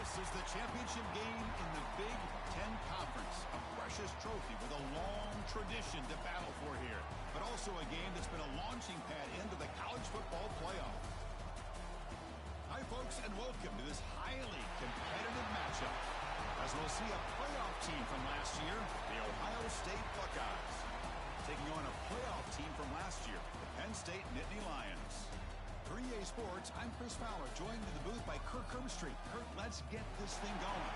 This is the championship game in the Big Ten Conference. A precious trophy with a long tradition to battle for here. But also a game that's been a launching pad into the college football playoff. Hi, folks, and welcome to this highly competitive matchup. As we'll see a playoff team from last year, the Ohio State Buckeyes, taking on a playoff team from last year, the Penn State Nittany Lions. For EA Sports, I'm Chris Fowler, joined in the booth by Kirk Herbstreit. Kirk, let's get this thing going.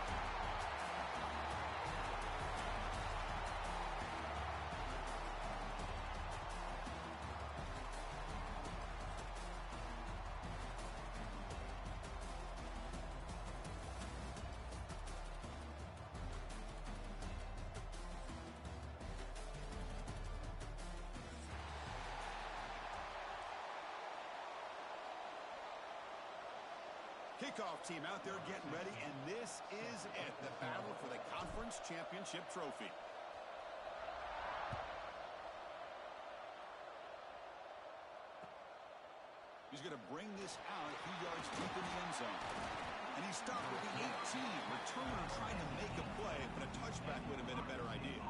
Kickoff team out there getting ready, and this is it, the battle for the conference championship trophy. He's going to bring this out a few yards deep in the end zone. And he stopped with the 18. Returner trying to make a play, but a touchback would have been a better idea.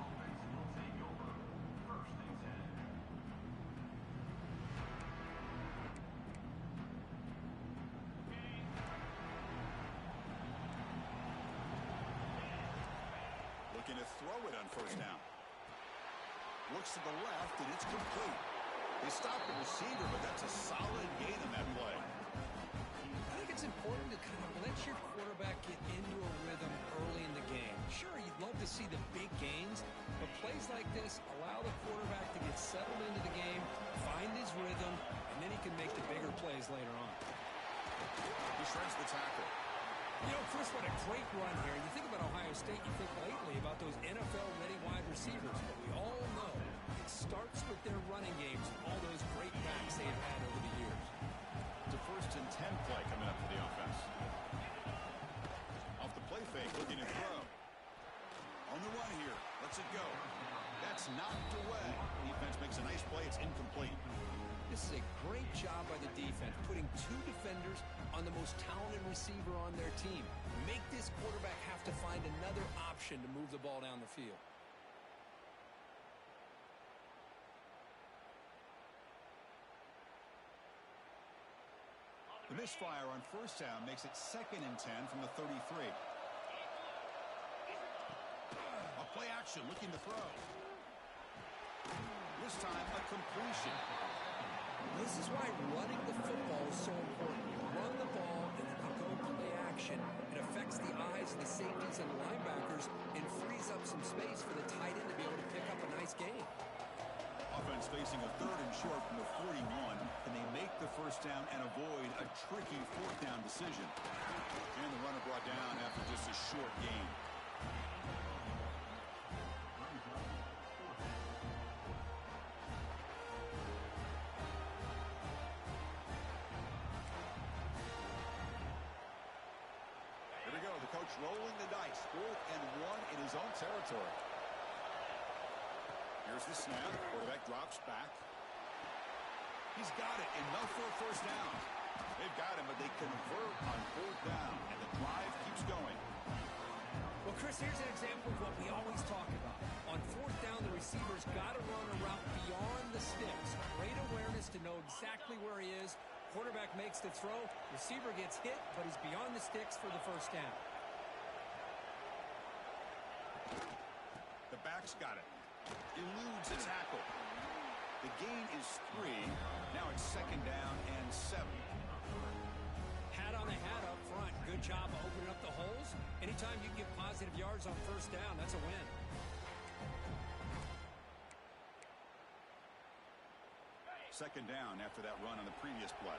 Looking to throw it on first down. Looks to the left, and it's complete. They stopped the receiver, but that's a solid gain on that play. I think it's important to kind of let your quarterback get into a rhythm early in the game. Sure, you'd love to see the big gains, but plays like this allow the quarterback to get settled into the game, find his rhythm, and then he can make the bigger plays later on. He shreds the tackle. You know, Chris, what a great run here. You think about Ohio State, you think lately about those NFL-ready wide receivers, but we all know it starts with their running games and all those great backs they have had over the years. It's a 1st and 10 play coming up for the offense. Off the play fake, looking to throw. On the run here, lets it go. That's knocked away. Defense makes a nice play, it's incomplete. This is a great job by the defense, putting 2 defenders on the most talented receiver on their team. Make this quarterback have to find another option to move the ball down the field. The misfire on first down makes it 2nd and 10 from the 33. A play action, looking to throw. This time, a completion. This is why running the football is so important. You run the ball, and then you go play action. It affects the eyes of the safeties and the linebackers and frees up some space for the tight end to be able to pick up a nice gain. Offense facing a 3rd and short from the 41. Can they make the first down and avoid a tricky 4th down decision? And the runner brought down after just a short gain. The coach rolling the dice. 4th and 1 in his own territory. Here's the snap. Quarterback drops back. He's got it. Enough for a first down. They've got him, but they convert on 4th down, and the drive keeps going. Well, Chris, here's an example of what we always talk about. On 4th down, the receiver's got to run a route beyond the sticks. Great awareness to know exactly where he is. Quarterback makes the throw. Receiver gets hit, but he's beyond the sticks for the first down. The back's got it. Eludes a tackle. The gain is 3. Now it's 2nd down and 7. Hat on the hat up front. Good job of opening up the holes. Anytime you get positive yards on first down, that's a win. Second down after that run on the previous play.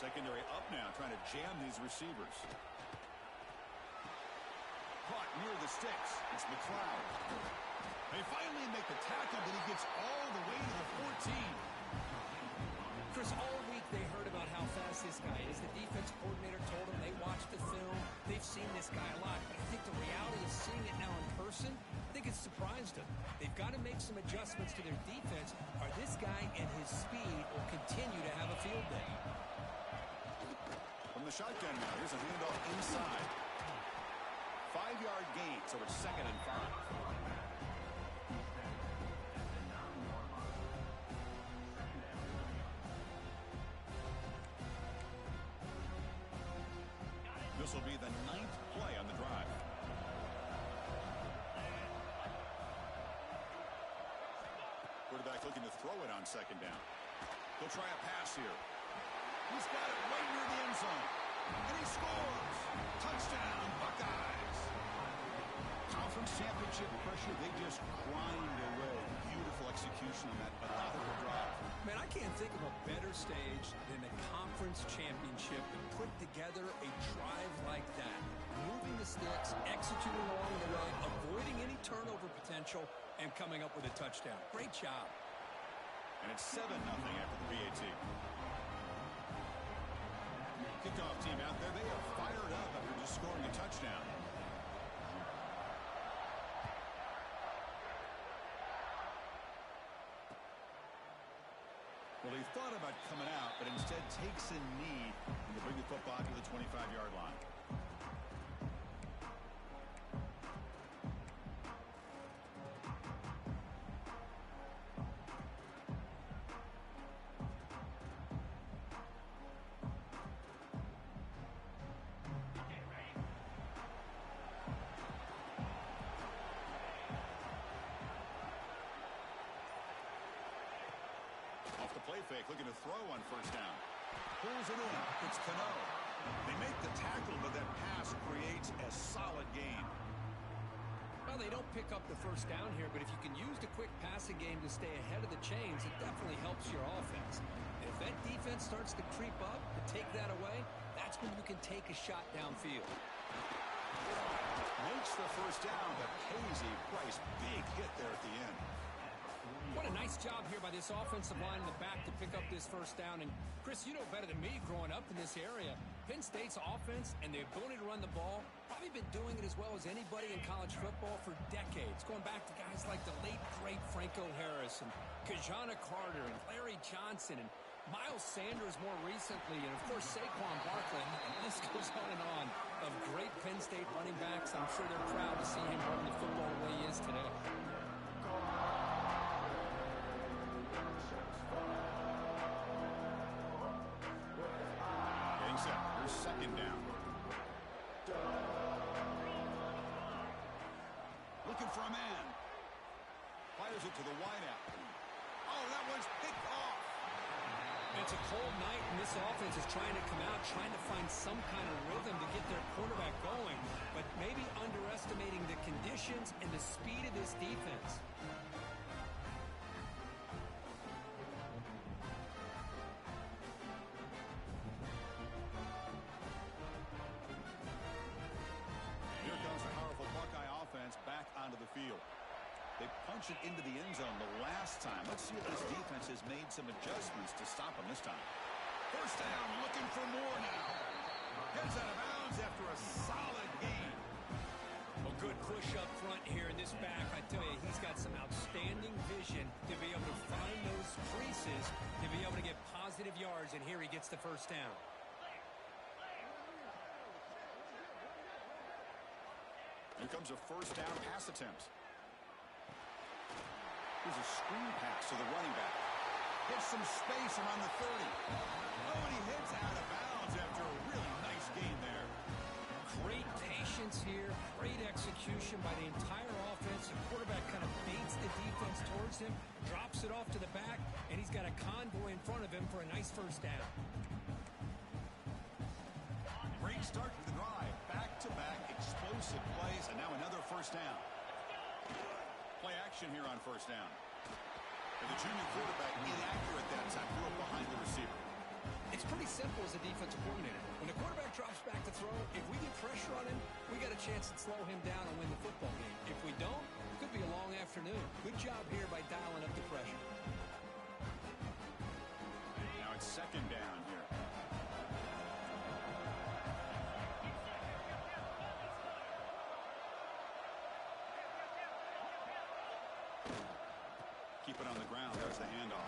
Secondary up now, trying to jam these receivers. Caught near the sticks. It's McLeod. They finally make the tackle, but he gets all the way to the 14. Chris, all week they heard about how fast this guy is. The defense coordinator told them they watched the film. They've seen this guy a lot. But I think the reality of seeing it now in person, I think it's surprised them. They've got to make some adjustments to their defense, or this guy and his speed will continue to have a field day. shotgun now. Here's a handoff inside. 5-yard gain, so it's 2nd and 5. This will be the 9th play on the drive. Quarterback looking to throw it on 2nd down. He'll try a pass here. He's got it right near the end zone. And he scores! Touchdown, Buckeyes! Conference championship pressure, they just grind away. Beautiful execution on that methodical drive. Man, I can't think of a better stage than the conference championship to put together a drive like that. Moving the sticks, executing along the way, avoiding any turnover potential, and coming up with a touchdown. Great job. And it's 7-0 after the PAT. Kickoff team out there, they are fired up after just scoring a touchdown. Well, he thought about coming out, but instead takes a knee and to bring the football to the 25-yard line. Play fake, looking to throw on 1st down. Pulls it in. It's Cano. They make the tackle, but that pass creates a solid gain. Well, they don't pick up the 1st down here, but if you can use the quick passing game to stay ahead of the chains, it definitely helps your offense. And if that defense starts to creep up to take that away, that's when you can take a shot downfield. Makes the 1st down, but pays a price. Big hit there at the end. What a nice job here by this offensive line in the back to pick up this 1st down. And, Chris, you know better than me growing up in this area, Penn State's offense and the ability to run the ball, probably been doing it as well as anybody in college football for decades, going back to guys like the late, great Franco Harris and Kajana Carter and Larry Johnson and Miles Sanders more recently, and, of course, Saquon Barkley. And this goes on of great Penn State running backs. I'm sure they're proud to see him running the football the way he is today. Here's 2nd down. Looking for a man. Fires it to the wideout. Oh, that one's picked off. It's a cold night, and this offense is trying to come out, trying to find some kind of rhythm to get their quarterback going, but maybe underestimating the conditions and the speed of this defense. Back onto the field. They punch it into the end zone the last time. Let's see if this defense has made some adjustments to stop them this time. 1st down, looking for more now. Heads out of bounds after a solid gain. Well, good push up front here in this back. I tell you, he's got some outstanding vision to be able to find those creases, to be able to get positive yards, and here he gets the 1st down. Here comes a 1st down pass attempt. Here's a screen pass to the running back. Gets some space around the 30. Oh, and he hits out of bounds after a really nice gain there. Great patience here. Great execution by the entire offense. The quarterback kind of baits the defense towards him, drops it off to the back, and he's got a convoy in front of him for a nice 1st down. Great start to the drive. Back-to-back explosive plays, and now another 1st down. Play action here on 1st down. And the junior quarterback inaccurate that time, threw it behind the receiver. It's pretty simple as a defensive coordinator. When the quarterback drops back to throw, if we get pressure on him, we got a chance to slow him down and win the football game. If we don't, it could be a long afternoon. Good job here by dialing up the pressure. Now it's 2nd down here. Keep it on the ground. There's the handoff.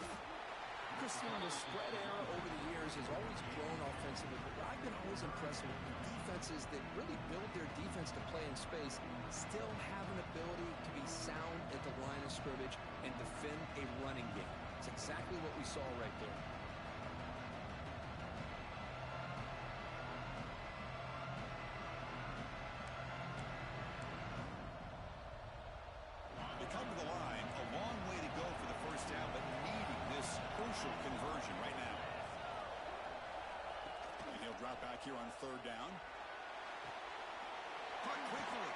Christian, the spread era over the years has always grown offensively, but I've been always impressed with defenses that really build their defense to play in space, still have an ability to be sound at the line of scrimmage and defend a running game. It's exactly what we saw right there. They come to the line, a long way to go for the first down, but needing this crucial conversion right now. And he'll drop back here on third down. Caught quickly.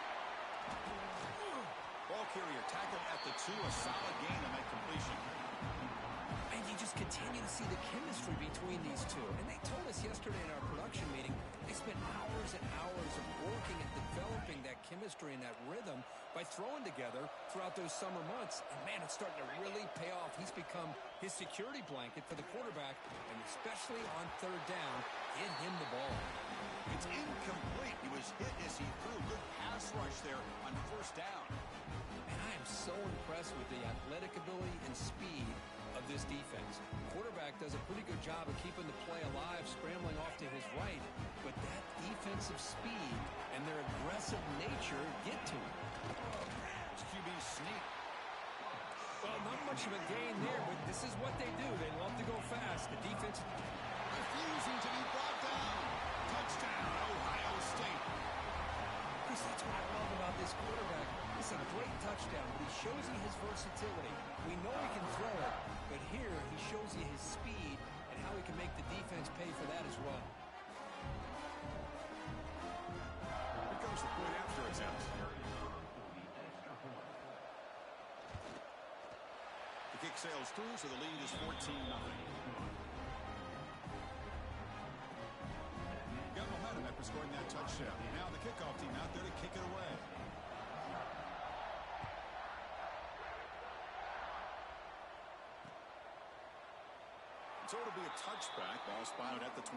Ball carrier tackled at the 2, a solid gain on that completion. And you just continue to see the chemistry between these two. And they told us yesterday in our production meeting, they spent hours and hours of working at developing that chemistry and that rhythm by throwing together throughout those summer months. And, man, it's starting to really pay off. He's become his security blanket for the quarterback, and especially on third down, get him the ball. It's incomplete. He was hit as he threw. Good pass rush there on first down. And I am so impressed with the athletic ability and speed of this defense. The quarterback does a pretty good job of keeping the play alive, scrambling off to his right, but that defensive speed and their aggressive nature get to him. QB sneak. Well, not much of a gain there, but this is what they do. They love to go fast. The defense Refusing to be brought down. Touchdown, Ohio State. Chris, that's what I love about this quarterback. It's a great touchdown, but he shows you his versatility. We know he can throw it, but here he shows you his speed and how he can make the defense pay for that as well. Here comes the point after attempt. The kick sails through, so the lead is 14-0. Got momentum after scoring that touchdown. Now the kickoff team out there to kick it away. So it'll be a touchback. Ball spotted at the 25.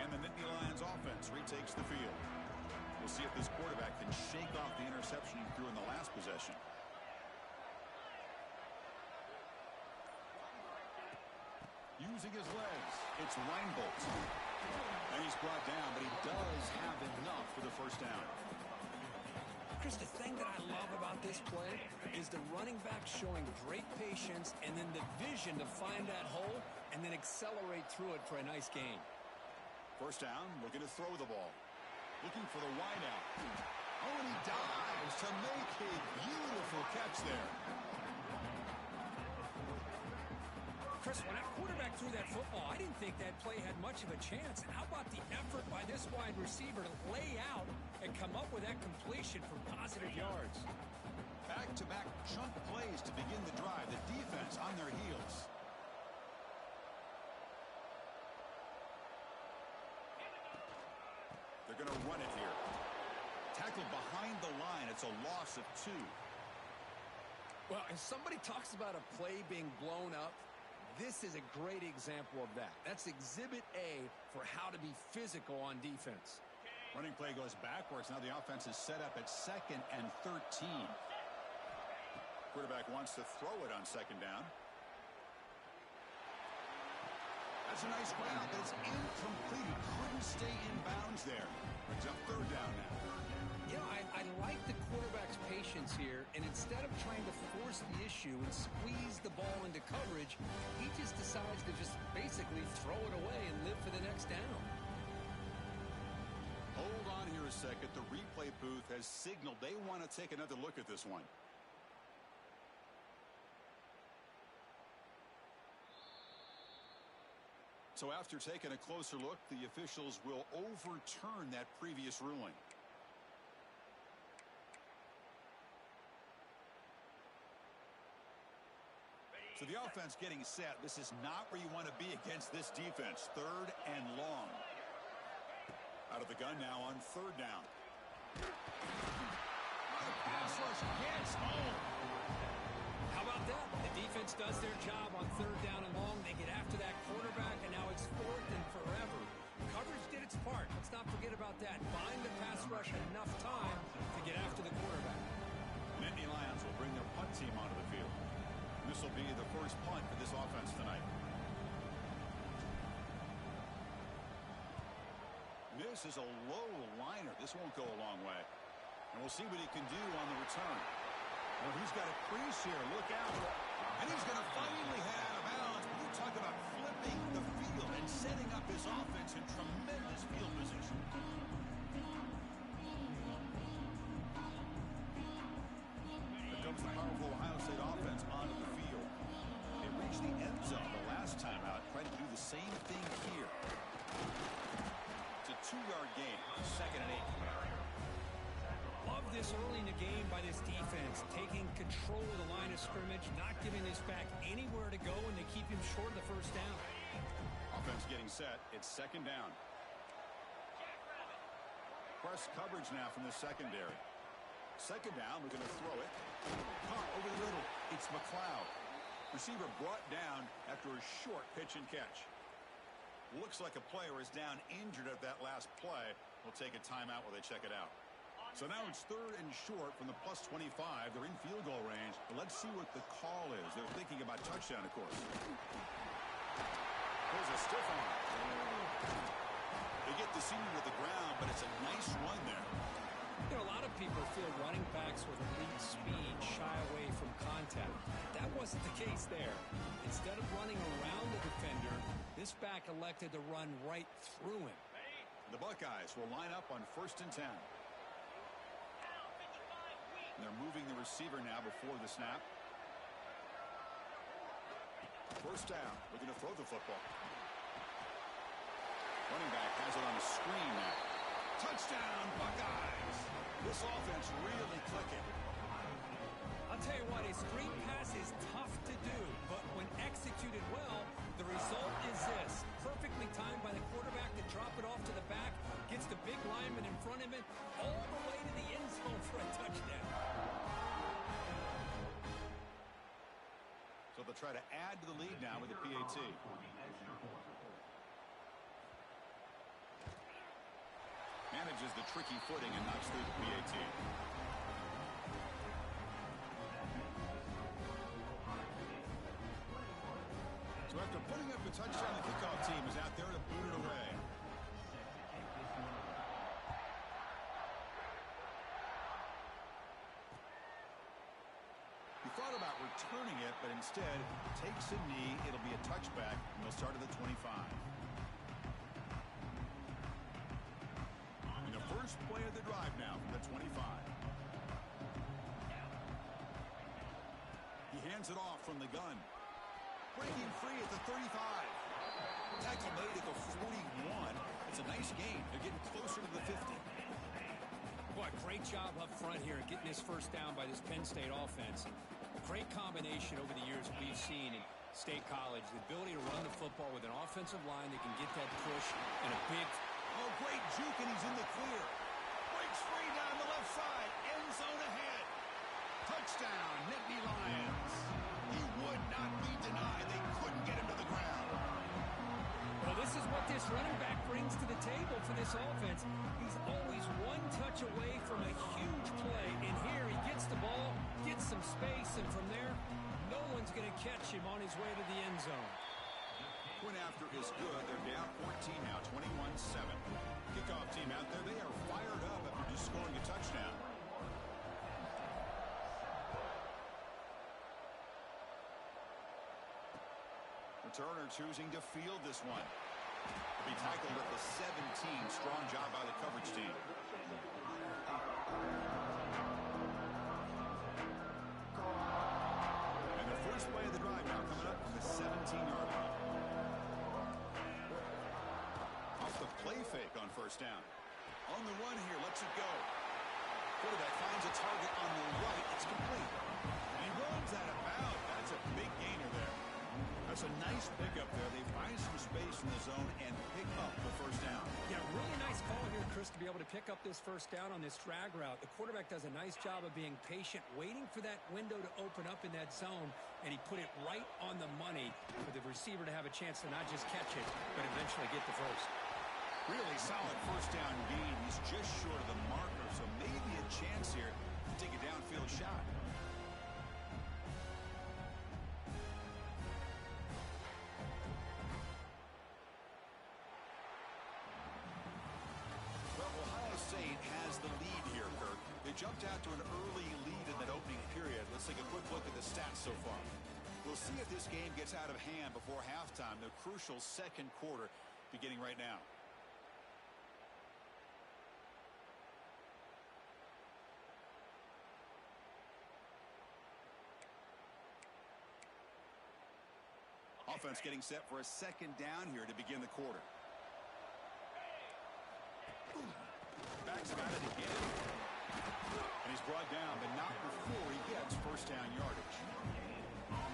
And the Nittany Lions offense retakes the field. We'll see if this quarterback can shake off the interception he threw in the last possession. Using his legs, it's Reinbolt. And he's brought down, but he does have enough for the first down. Chris, the thing that I love about this play is the running back showing great patience and then the vision to find that hole and then accelerate through it for a nice gain. First down, looking to throw the ball. Looking for the wideout. Oh, and he dives to make a beautiful catch there. Chris, when that quarterback threw that football, I didn't think that play had much of a chance. How about the effort by this wide receiver to lay out and come up with that completion for positive yards? Back-to-back chunk plays to begin the drive. The defense on their heels. They're going to run it here. Tackled behind the line. It's a loss of 2. Well, if somebody talks about a play being blown up, this is a great example of that. That's exhibit A for how to be physical on defense. Running play goes backwards. Now the offense is set up at 2nd and 13. Quarterback wants to throw it on 2nd down. That's a nice route, but it's incomplete. He couldn't stay in bounds there. Brings up 3rd down now. You know, I like the quarterback's patience here, and instead of trying to force the issue and squeeze the ball into coverage, he just decides to just basically throw it away and live for the next down. Hold on here a second. The replay booth has signaled they want to take another look at this one. So after taking a closer look, the officials will overturn that previous ruling. So the offense getting set. This is not where you want to be against this defense. 3rd and long. Out of the gun now on 3rd down. Pass rush against home. How about that? The defense does their job on 3rd down and long. They get after that quarterback, and now it's 4th and forever. Coverage did its part. Let's not forget about that. Bind the pass team onto the field. This will be the first punt for this offense tonight. This is a low liner. This won't go a long way. And we'll see what he can do on the return. Well, he's got a crease here. Look out. And he's going to finally head out of bounds. But you talk about flipping the field and setting up his offense in tremendous field position. Here comes the powerful Ohio State offense onto the field. They reached the end zone the last time out. Trying to do the same thing here. It's a 2-yard gain. 2nd and 8. Love this early in the game by this defense, taking control of the line of scrimmage, not giving this back anywhere to go, and they keep him short of the first down. Offense getting set. It's 2nd down. Press coverage now from the secondary. 2nd down, we're going to throw it. Caught over the middle. It's McLeod. Receiver brought down after a short pitch and catch. Looks like a player is down injured at that last play. We'll take a timeout while they check it out. So now it's 3rd and short from the plus 25. They're in field goal range. But let's see what the call is. They're thinking about touchdown, of course. There's a stiff arm. They get the senior to the ground, but it's a nice run there. You know, a lot of people feel running backs with elite speed shy away from contact. That wasn't the case there. Instead of running around the defender, this back elected to run right through him. The Buckeyes will line up on 1st and 10. And they're moving the receiver now before the snap. 1st down. Looking to throw the football. Running back has it on a screen now. Touchdown, Buckeyes. This offense really clicking. I'll tell you what, a screen pass is tough to do, but when executed well, the result is this. Perfectly timed by the quarterback to drop it off to the back, gets the big lineman in front of him, all the way to the end zone for a touchdown. So they'll try to add to the lead now with the PAT. Manages the tricky footing and knocks through the PAT. So after putting up a touchdown, the kickoff team is out there to boot it away. He thought about returning it, but instead takes a knee. It'll be a touchback, and they'll start at the 25. And the first play of the drive now from the 25. He hands it off from the gun. Breaking free at the 35. Tackle made at the 41. It's a nice gain. They're getting closer to the 50. Boy, great job up front here at getting this first down by this Penn State offense. Great combination over the years that we've seen in State College. The ability to run the football with an offensive line that can get that push and a big... Oh, great juke, and he's in the clear. Breaks free down the left side. End zone ahead. Touchdown, Nittany Lions. He would not be denied. They couldn't get him to the ground. Well, this is what this running back brings to the table for this offense. He's always one touch away from a huge play. And here he gets the ball, gets some space, and from there, no one's going to catch him on his way to the end zone. Point after is good. They're down 14 now, 21-7. Kickoff team out there, they are fired up after just scoring a touchdown. Returner choosing to field this one. He'll be tackled at the 17. Strong job by the coverage team. And the first play of the drive now coming up from the 17-yard line. Off the play fake on 1st down. On the run here, lets it go. Quarterback finds a target on the right. It's complete. And he runs out of bounds. That's a big gainer there. That's a nice pickup there. They find some space in the zone and pick up the first down. Yeah, really nice call here, Chris, to be able to pick up this first down on this drag route. The quarterback does a nice job of being patient, waiting for that window to open up in that zone, and he put it right on the money for the receiver to have a chance to not just catch it, but eventually get the first. Really solid first down gain. He's just short of the marker, so maybe a chance here to take a downfield shot. They jumped out to an early lead in that opening period. Let's take a quick look at the stats so far. We'll see if this game gets out of hand before halftime, the crucial second quarter beginning right now. Offense getting set for a second down here to begin the quarter. Back's got it again. And he's brought down, but not before he gets first down yardage.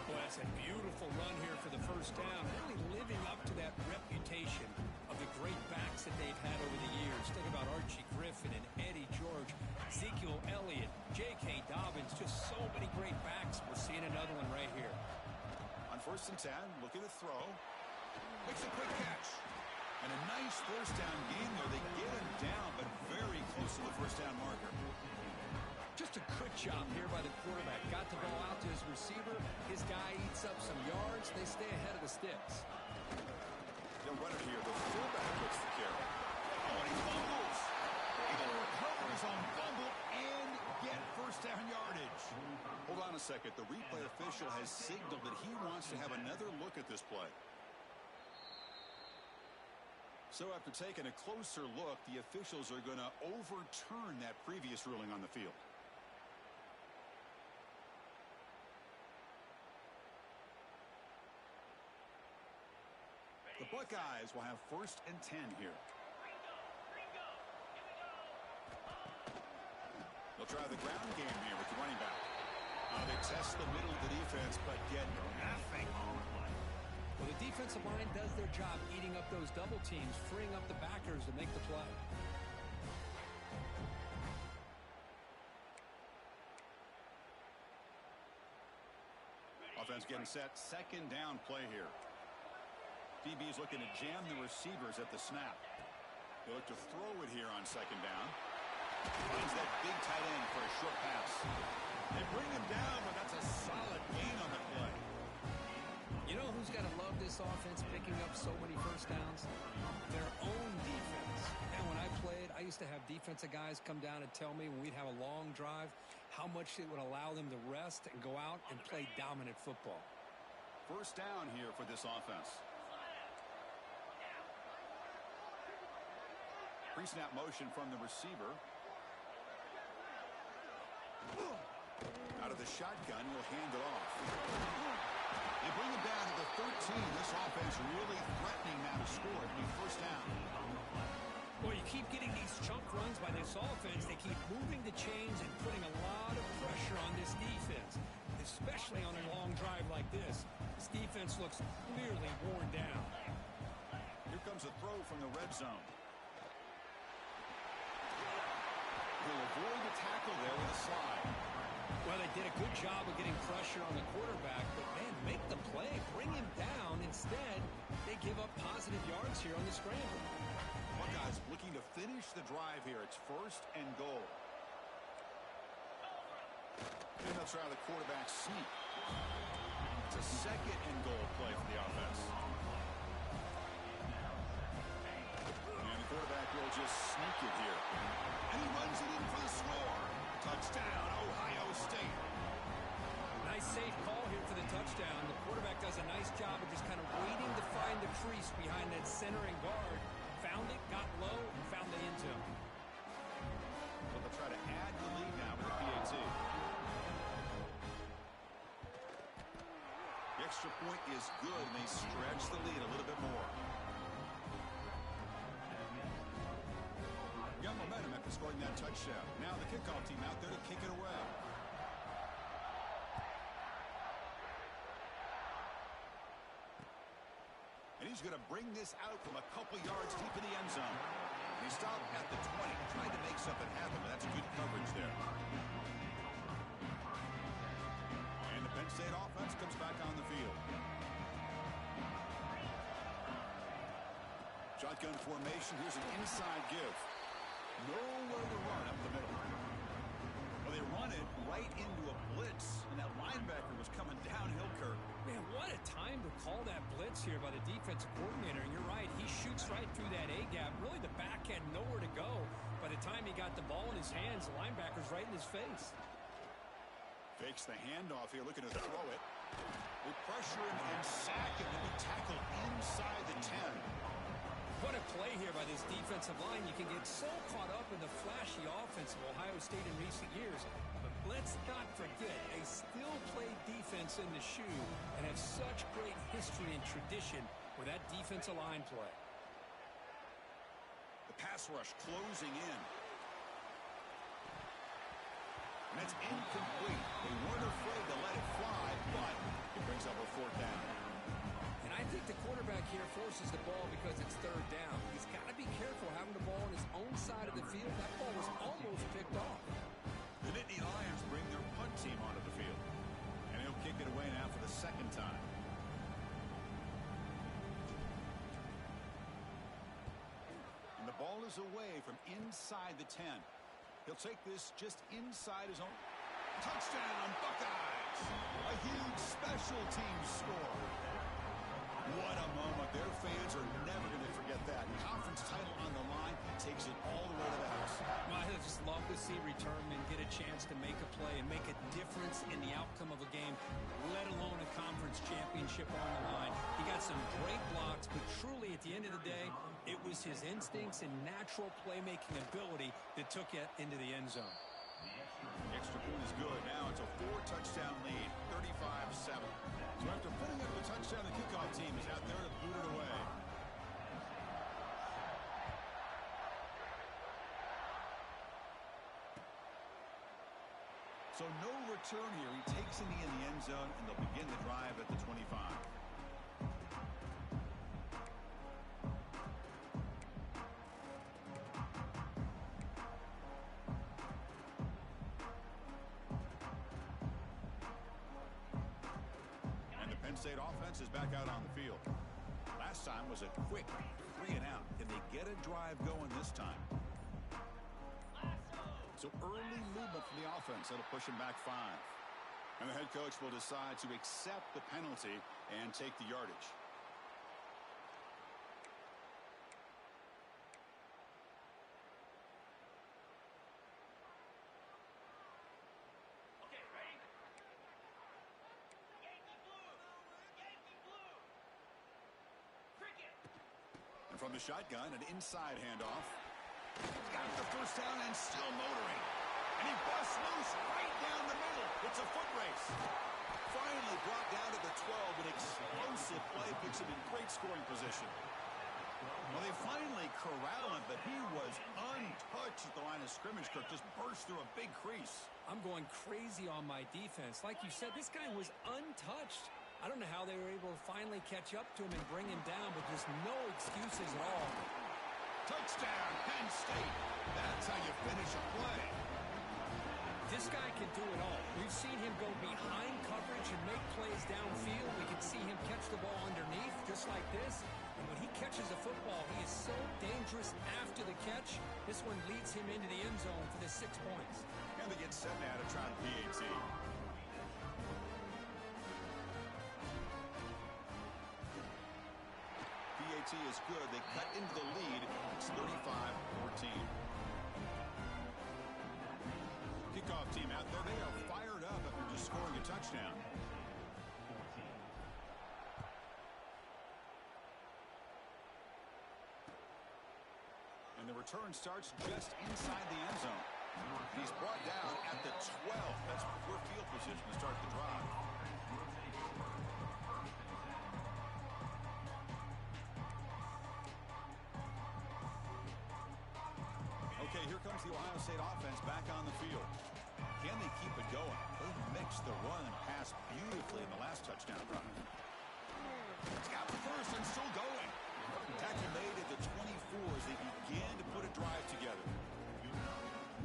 Well, that's a beautiful run here for the first down. Really living up to that reputation of the great backs that they've had over the years. Think about Archie Griffin and Eddie George, Ezekiel Elliott, J.K. Dobbins, just so many great backs. We're seeing another one right here. On first and 10, look at the throw. Makes a quick catch. And a nice first down game there. They get him down, but very close to the first down marker. Just a good job here by the quarterback. Got the ball out to his receiver. His guy eats up some yards. They stay ahead of the sticks. They'll run it here. The fullback gets the carry. Oh, and he fumbles. Able to recover his own fumble and get first down yardage. Hold on a second. The replay official has signaled that he wants to have another look at this play. So after taking a closer look, the officials are going to overturn that previous ruling on the field. The Buckeyes will have first and 10 here. They'll try the ground game here with the running back. They test the middle of the defense, but get nothing. Well, the defensive line does their job eating up those double teams, freeing up the backers to make the play. Offense getting set. Second down play here. DB's looking to jam the receivers at the snap. They look to throw it here on second down. Finds that big tight end for a short pass. They bring him down, but that's a solid gain on the play. You know who's got to love this offense picking up so many first downs? Their own defense. And when I played, I used to have defensive guys come down and tell me when we'd have a long drive how much it would allow them to rest and go out and play dominant football. First down here for this offense. Pre-snap motion from the receiver. Out of the shotgun, he'll hand it off. They bring him down to the 13. This offense really threatening now to score. It'll be first down. Well, you keep getting these chunk runs by this offense. They keep moving the chains and putting a lot of pressure on this defense, especially on a long drive like this. This defense looks clearly worn down. Here comes a throw from the red zone. He'll avoid the tackle there with a slide. Well, they did a good job of getting pressure on the quarterback, but, man, make the play. Bring him down. Instead, they give up positive yards here on the scramble. Buckeyes looking to finish the drive here. It's first and goal. And they'll try the quarterback sneak. It's a second and goal play for the offense. And the quarterback will just sneak it here. And he runs it in for the score. Touchdown, Ohio State. Nice safe call here for the touchdown. The quarterback does a nice job of just kind of waiting to find the crease behind that center and guard. Found it, got low, and found the end zone. So they'll try to add the lead now with the PAT. The extra point is good, and they stretch the lead a little bit more. Got momentum after scoring that touchdown. Now the kickoff team out there to kick it away. And he's going to bring this out from a couple yards deep in the end zone. And he stopped at the 20, trying to make something happen, but that's good coverage there. And the Penn State offense comes back on the field. Shotgun formation. Here's an inside give. Nowhere to run up the middle. Well, they run it right into a blitz, and that linebacker was coming downhill, Kirk. Man, what a time to call that blitz here by the defensive coordinator. And you're right, he shoots right through through that A-gap. Really, the back had nowhere to go. By the time he got the ball in his hands, the linebacker's right in his face. Fakes the handoff here, looking to throw it. They pressure him and sack him to be tackled inside the 10. What a play here by this defensive line. You can get so caught up in the flashy offense of Ohio State in recent years. But let's not forget, a still-play defense in the shoe and have such great history and tradition with that defensive line play. The pass rush closing in. And it's incomplete. They weren't afraid to let it fly, but it brings up a 4th down. And I think the quarterback here forces the ball because it's 3rd down. He's got to be careful having the ball on his own side of the field. That ball was almost picked off. The Nittany Lions bring their punt team onto the field. And he'll kick it away now for the 2nd time. And the ball is away from inside the 10. He'll take this just inside his own. Touchdown, Buckeyes! A huge special teams score. What a moment. Their fans are never going to forget that. Conference title on the line, takes it all the way to the house. Well, I just love to see returnmen get a chance to make a play and make a difference in the outcome of a game, let alone a conference championship on the line. He got some great blocks, but truly at the end of the day, it was his instincts and natural playmaking ability that took it into the end zone. The extra point is good. Now it's a 4-touchdown lead, 35-7. So after putting up a touchdown, the kickoff team is out there to boot it away. So no return here. He takes it in the end zone, and they'll begin the drive at the 25. Penn State offense is back out on the field. Last time was a quick 3-and-out. Can they get a drive going this time? So early movement from the offense. That'll push him back 5. And the head coach will decide to accept the penalty and take the yardage. From the shotgun, an inside handoff. Got the 1st down and still motoring. And he busts loose right down the middle. It's a foot race. Finally brought down to the 12. An explosive play puts him in great scoring position. Well, they finally corral him, but he was untouched at the line of scrimmage. Kirk just burst through a big crease. I'm going crazy on my defense. Like you said, this guy was untouched. I don't know how they were able to finally catch up to him and bring him down, but there's no excuses at all. Touchdown, Penn State. That's how you finish a play. This guy can do it all. We've seen him go behind coverage and make plays downfield. We can see him catch the ball underneath, just like this. And when he catches a football, he is so dangerous after the catch. This one leads him into the end zone for the 6 points. And they get set now to try the PAT. PAT is good. They cut into the lead. It's 35-14. Kickoff team out there. They are fired up after just scoring a touchdown. And the return starts just inside the end zone. He's brought down at the 12. That's poor field position to start the drive. Okay, here comes the Ohio State offense back on the field. Can they keep it going? They mixed the run and pass beautifully in the last touchdown drive. It's got the 1st and still going. Tackle made at the 24 as they began to put a drive together.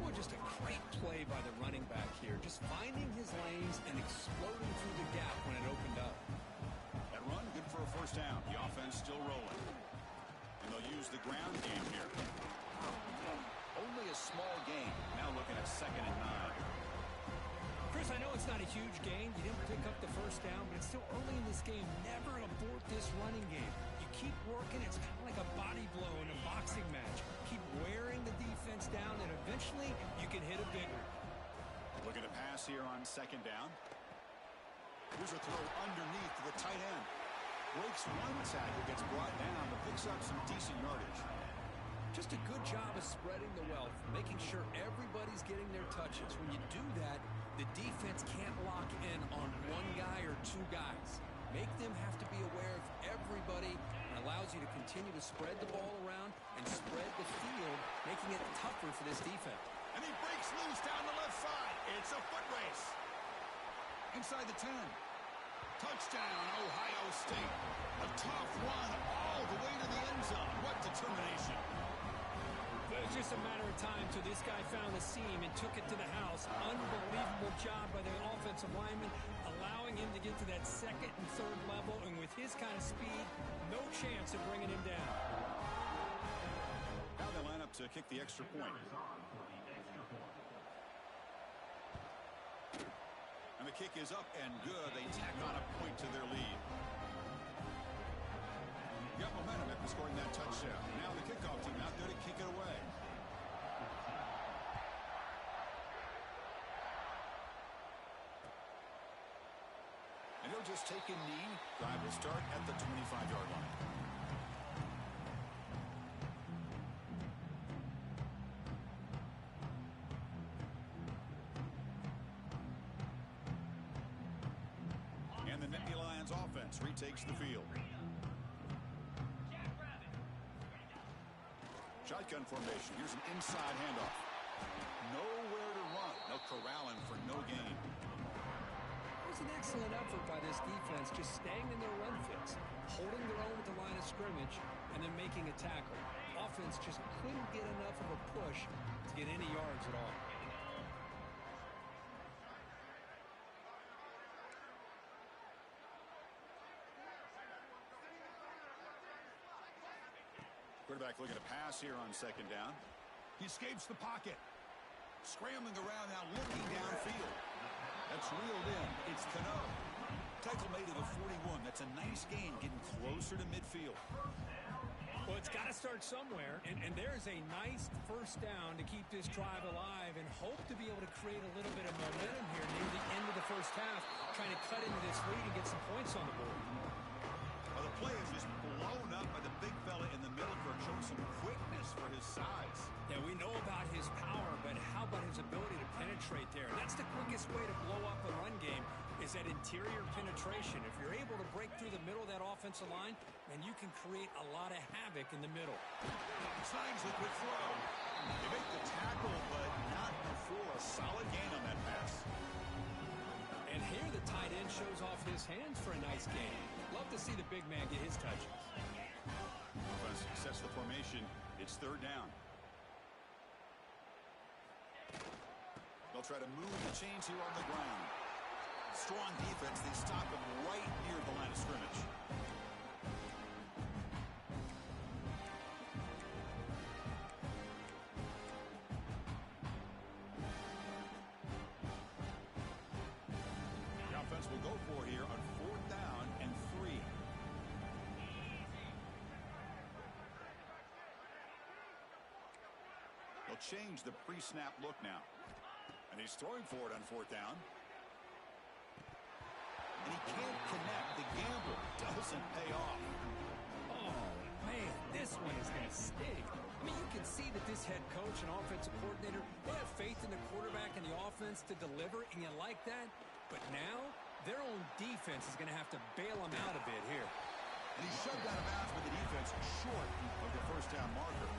Boy, just a great play by the running back here. Just finding his lanes and exploding through the gap when it opened up. That run, good for a 1st down. The offense still rolling. And they'll use the ground game here. Only a small gain. Now looking at 2nd and 9. Chris, I know it's not a huge gain. You didn't pick up the 1st down, but it's still early in this game. Never abort this running game. You keep working. It's kind of like a body blow in a pass here on second down. Here's a throw underneath to the tight end. Breaks one tackle, gets brought down, but picks up some decent yardage. Just a good job of spreading the wealth, making sure everybody's getting their touches. When you do that, the defense can't lock in on one guy or two guys. Make them have to be aware of everybody, and allows you to continue to spread the ball around and spread the field, making it tougher for this defense. And he breaks loose down the left side. It's a foot race. Inside the 10. Touchdown, Ohio State. A tough run all the way to the end zone. What determination. It was just a matter of time till this guy found the seam and took it to the house. Unbelievable job by the offensive lineman, allowing him to get to that second and third level. And with his kind of speed, no chance of bringing him down. Now they line up to kick the extra point. And the kick is up and good. They tack on a point to their lead. Got momentum after scoring that touchdown. Now the kickoff team out there to kick it away. And he'll just take a knee. Drive will start at the 25-yard line. And the Nittany Lions offense retakes the field. Shotgun formation. Here's an inside handoff. Nowhere to run. They'll corral him for no gain. It was an excellent effort by this defense, just staying in their run fits, holding their own at the line of scrimmage, and then making a tackle. Offense just couldn't get enough of a push to get any yards at all. Quarterback looking to pass here on second down. He escapes the pocket. Scrambling around now, looking downfield. That's reeled in. It's Cano. Tackle made to the 41. That's a nice gain, getting closer to midfield. Well, it's got to start somewhere, and there's a nice first down to keep this drive alive and hope to be able to create a little bit of momentum here near the end of the first half, trying to cut into this lead and get some points on the board. Well, the play is just blown up by the big fella in the middle for showing some quickness for his size. Yeah, we know about his power, but how about his ability to penetrate there? And that's the quickest way to blow up a run game, is that interior penetration. If you're able to break through the middle of that offensive line, then you can create a lot of havoc in the middle. Signs a quick throw. They make the tackle, but not before a solid gain on that pass. And here the tight end shows off his hands for a nice gain. Love to see the big man get his touches. Offense sets the formation. It's third down. They'll try to move the chains here on the ground. Strong defense. They stop him right near the line of scrimmage. The offense will go for here on fourth down and 3. They'll change the pre-snap look now. And he's throwing for it on fourth down. And he can't connect. The gamble doesn't pay off. Oh, man, this one is going to sting. I mean, you can see that this head coach and offensive coordinator, they have faith in the quarterback and the offense to deliver, and you like that. But now, their own defense is going to have to bail them out a bit here. And he's shoved out of bounds with the defense short of the first down marker.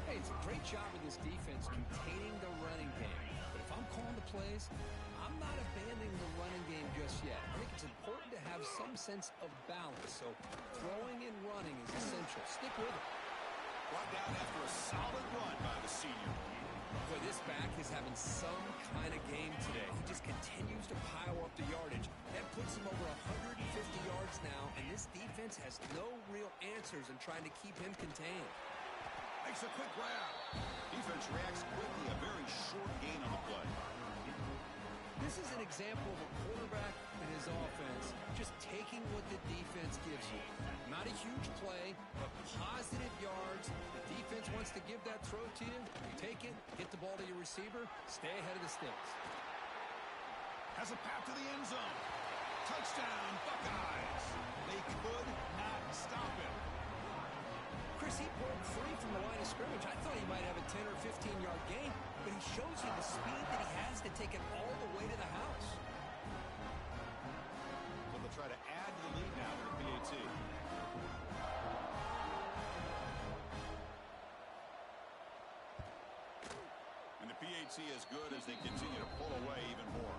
Hey, it's a great job of this defense containing the running game. But if I'm calling the plays, I'm not abandoning the running game just yet. I think it's important to have some sense of balance. So throwing and running is essential. Stick with it. Brought down after a solid run by the senior. Boy, this back is having some kind of game today. He just continues to pile up the yardage. That puts him over 150 yards now, and this defense has no real answers in trying to keep him contained. Makes a quick grab. Defense reacts quickly. A very short gain on the play. This is an example of a quarterback and his offense just taking what the defense gives you. Not a huge play, but positive yards. The defense wants to give that throw to you. You take it, get the ball to your receiver, stay ahead of the sticks. Has a path to the end zone. Touchdown, Buckeyes. They could not stop him. Chris, he broke free from the line of scrimmage. I thought he might have a 10 or 15-yard gain, but he shows you the speed that he has to take it all the way to the house. So they'll try to add to the lead now for PAT. And the PAT is good as they continue to pull away even more.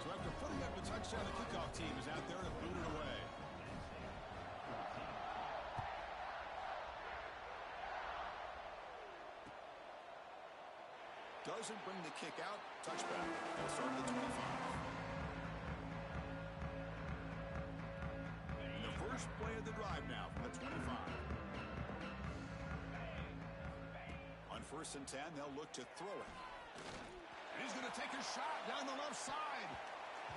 So after putting up the touchdown, the kickoff team is out there to boot it away. Doesn't bring the kick out. Touchback. They'll start at the 25. And the first play of the drive now from the 25. On 1st and 10, they'll look to throw it. And he's going to take a shot down the left side.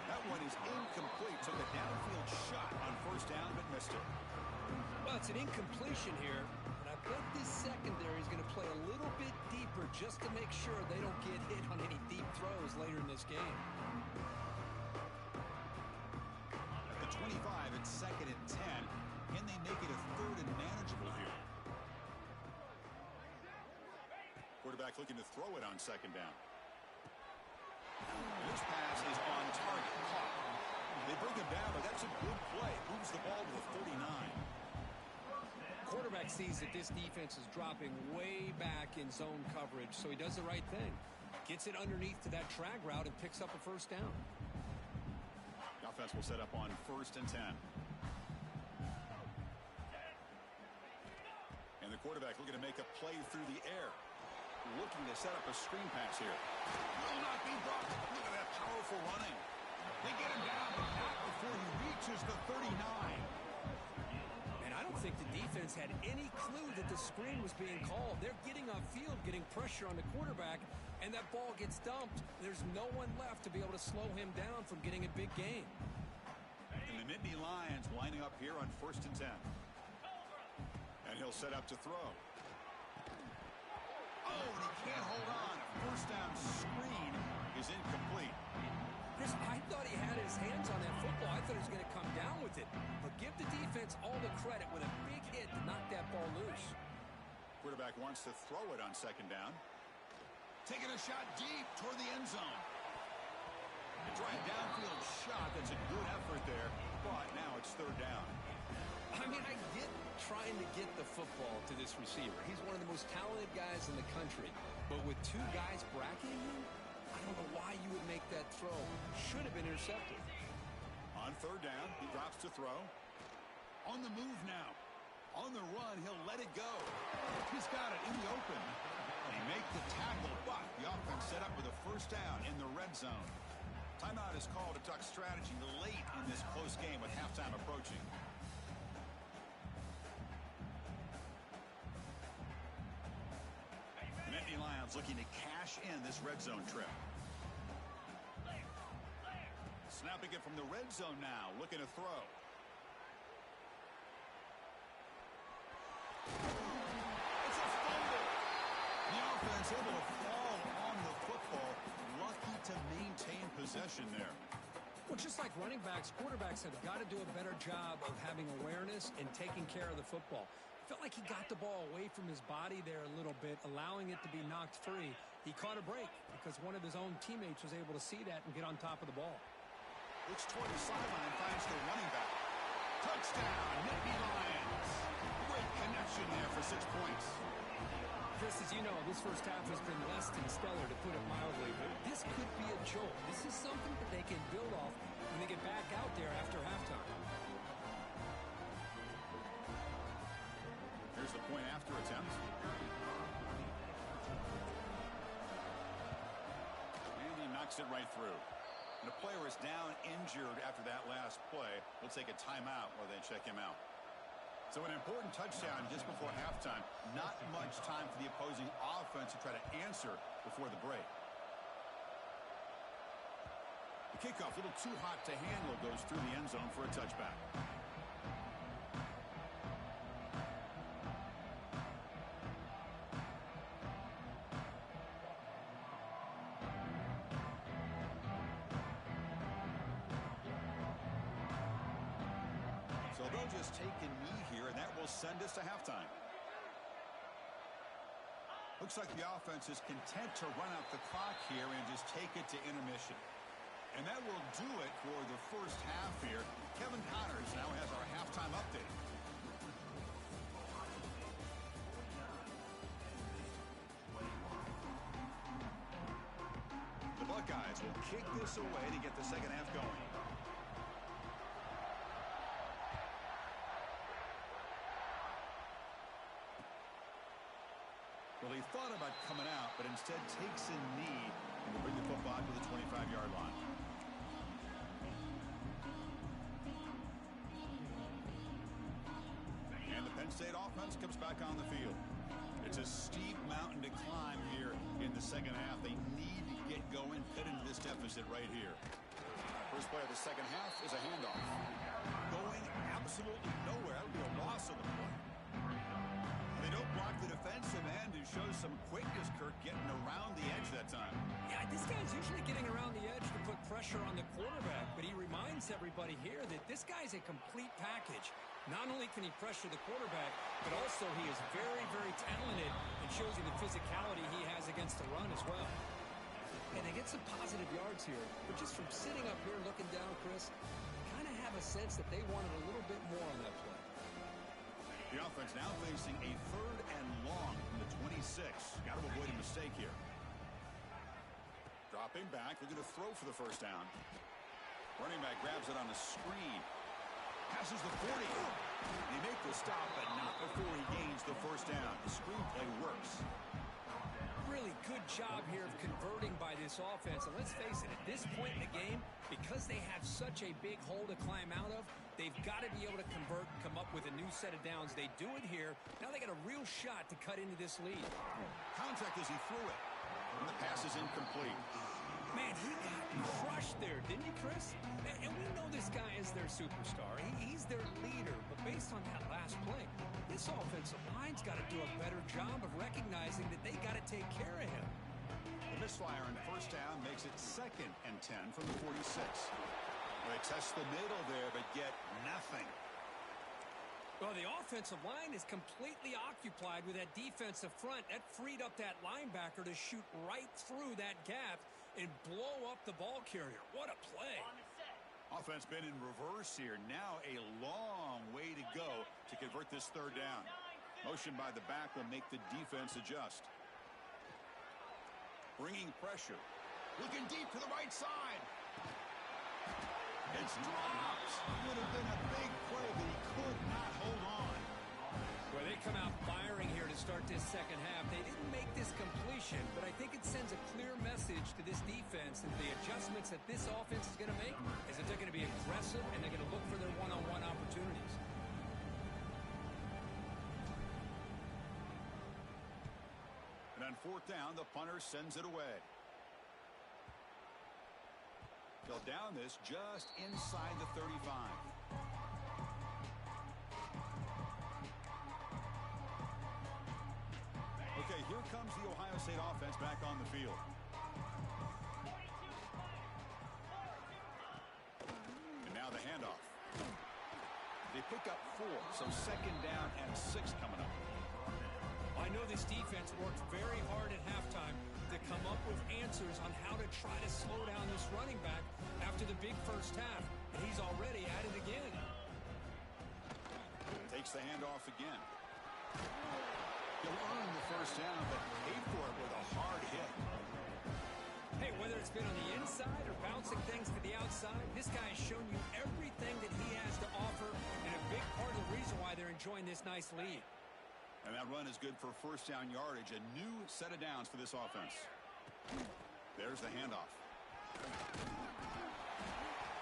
That one is incomplete. Took a downfield shot on 1st down, but missed it. Well, it's an incompletion here, but I bet this secondary is going to play a little bit deeper just to make sure they don't get hit on any deep throws later in this game. At the 25, it's 2nd and 10. Can they make it a 3rd and manageable here? Quarterback looking to throw it on 2nd down. This pass is on target. Caught. They bring him down, but that's a good play. Moves the ball to the 39. Quarterback sees that this defense is dropping way back in zone coverage, so he does the right thing. Gets it underneath to that drag route and picks up a 1st down. The offense will set up on 1st and 10. And the quarterback looking to make a play through the air. Looking to set up a screen pass here. Will not be blocked. Look at that powerful running. They get him down, but not before he reaches the 39. And I don't think the defense had any clue that the screen was being called. They're getting off field, getting pressure on the quarterback, and that ball gets dumped. There's no one left to be able to slow him down from getting a big gain. And the Nittany Lions lining up here on 1st and 10. And he'll set up to throw. Oh, and he can't hold on. A 1st down screen is incomplete. Chris, I thought he had his hands on that football. I thought he was going to come down with it. But give the defense all the credit with a big hit to knock that ball loose. Quarterback wants to throw it on 2nd down. Taking a shot deep toward the end zone. A dry downfield shot. That's a good effort there. But now it's 3rd down. I mean, I get trying to get the football to this receiver. He's one of the most talented guys in the country. But with 2 guys bracketing him, I don't know why you would make that throw. Should have been intercepted. On 3rd down, he drops to throw. On the move now. On the run, he'll let it go. He's got it in the open. They make the tackle, but the offense set up with a 1st down in the red zone. Timeout is called to talk strategy late in this close game with halftime approaching. The Nittany Lions looking to cash in this red zone trip. Snapping it from the red zone now, looking to throw. It's a fumble. The offense able to fall on the football. Lucky to maintain possession there. Well, just like running backs, quarterbacks have got to do a better job of having awareness and taking care of the football. Felt like he got the ball away from his body there a little bit, allowing it to be knocked free. He caught a break because one of his own teammates was able to see that and get on top of the ball. Looks toward the sideline, finds the running back. Touchdown, Nittany Lions. Great connection there for 6 points. Chris, as you know, this first half has been less than stellar, to put it mildly, but this could be a jolt. This is something that they can build off when they get back out there after halftime. Here's the point after attempt. And he knocks it right through. And the player is down injured after that last play. We'll take a timeout while they check him out. So an important touchdown just before halftime. Not much time for the opposing offense to try to answer before the break. The kickoff, a little too hot to handle, goes through the end zone for a touchback. So they'll just take a knee here, and that will send us to halftime. Looks like the offense is content to run out the clock here and just take it to intermission. And that will do it for the first half here. Kevin Connors now has our halftime update. The Buckeyes will kick this away to get the second half going. Well, he thought about coming out, but instead takes a knee and will bring the football to the 25-yard line. And the Penn State offense comes back on the field. It's a steep mountain to climb here in the second half. They need to get going, cut into this deficit right here. First play of the second half is a handoff. Going absolutely nowhere. That would be a loss of the play. They don't block the defensive end, who shows some quickness, Kirk, getting around the edge that time. Yeah, this guy's usually getting around the edge to put pressure on the quarterback, but he reminds everybody here that this guy's a complete package. Not only can he pressure the quarterback, but also he is very, very talented and shows you the physicality he has against the run as well. And they get some positive yards here, but just from sitting up here looking down, Chris, kind of have a sense that they wanted a little bit more on that play. The offense now facing a third and long from the 26. Got to avoid a mistake here. Dropping back, looking to throw for the first down. Running back grabs it on the screen. Passes the 40. They make the stop, but not before he gains the first down. The screenplay works. Really good job here of converting by this offense. And let's face it, at this point in the game, because they have such a big hole to climb out of, they've got to be able to convert and come up with a new set of downs. They do it here. Now they got a real shot to cut into this lead. Contact as he threw it. And the pass is incomplete. Man, he got crushed there, didn't he, Chris? And we know this guy is their superstar. He's their leader. But based on that last play, this offensive line's got to do a better job of recognizing that they got to take care of him. The misfire on first down makes it 2nd and 10 from the 46. They test the middle there, but get nothing. Well, the offensive line is completely occupied with that defensive front. That freed up that linebacker to shoot right through that gap and blow up the ball carrier. What a play. Offense been in reverse here. Now a long way to go to convert this third down. Motion by the back will make the defense adjust. Bringing pressure. Looking deep to the right side. It's dropped. Would have been a big play, but he could not hold on. Well, they come out firing here to start this second half. They didn't make this completion, but I think it sends a clear message to this defense that the adjustments that this offense is going to make is that they're going to be aggressive and they're going to look for their one-on-one opportunities. And on fourth down, the punter sends it away. They'll down this just inside the 35. Okay, here comes the Ohio State offense back on the field. And now the handoff. They pick up 4, so 2nd down and 6 coming up. I know this defense worked very hard at halftime to come up with answers on how to try to slow down this running back after the big first half. And he's already at it again. Takes the handoff again. He'll earn the first down, but paid for it with a hard hit. Hey, whether it's been on the inside or bouncing things to the outside, this guy has shown you everything that he has to offer, and a big part of the reason why they're enjoying this nice lead. And that run is good for first down yardage. A new set of downs for this offense. There's the handoff.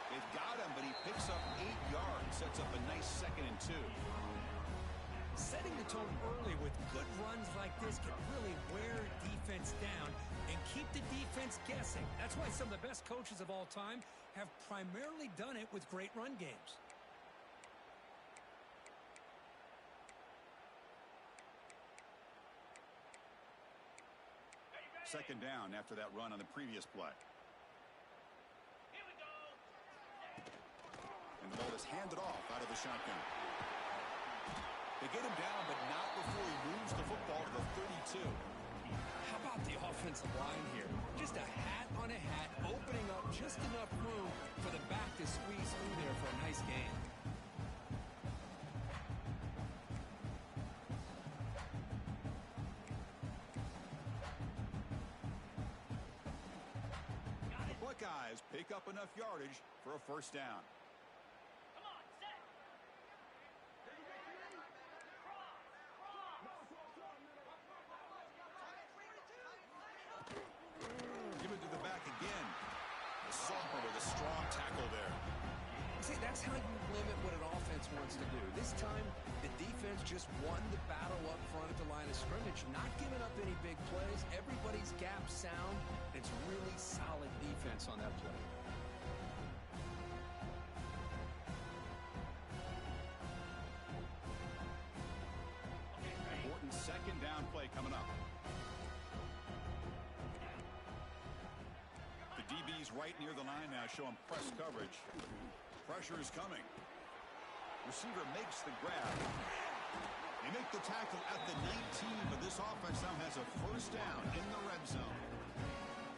They've got him, but he picks up 8 yards. Sets up a nice 2nd and 2. Setting the tone early with good runs like this can really wear defense down and keep the defense guessing. That's why some of the best coaches of all time have primarily done it with great run games. Second down after that run on the previous play. And the ball is handed off out of the shotgun. They get him down, but not before he moves the football to the 32. How about the offensive line here? Just a hat on a hat, opening up just enough room for the back to squeeze through there for a nice gain. The Buckeyes pick up enough yardage for a first down. Give it to the back again. The sophomore with a strong tackle there. See, that's how you limit what an offense wants to do. This time, the defense just won the battle up front at the line of scrimmage, not giving up any big plays. Everybody's gap sound. It's really solid defense on that play. Important second down play coming up. The DB's right near the line now, showing press coverage. Pressure is coming. Receiver makes the grab. They make the tackle at the 19, but this offense now has a first down in the red zone.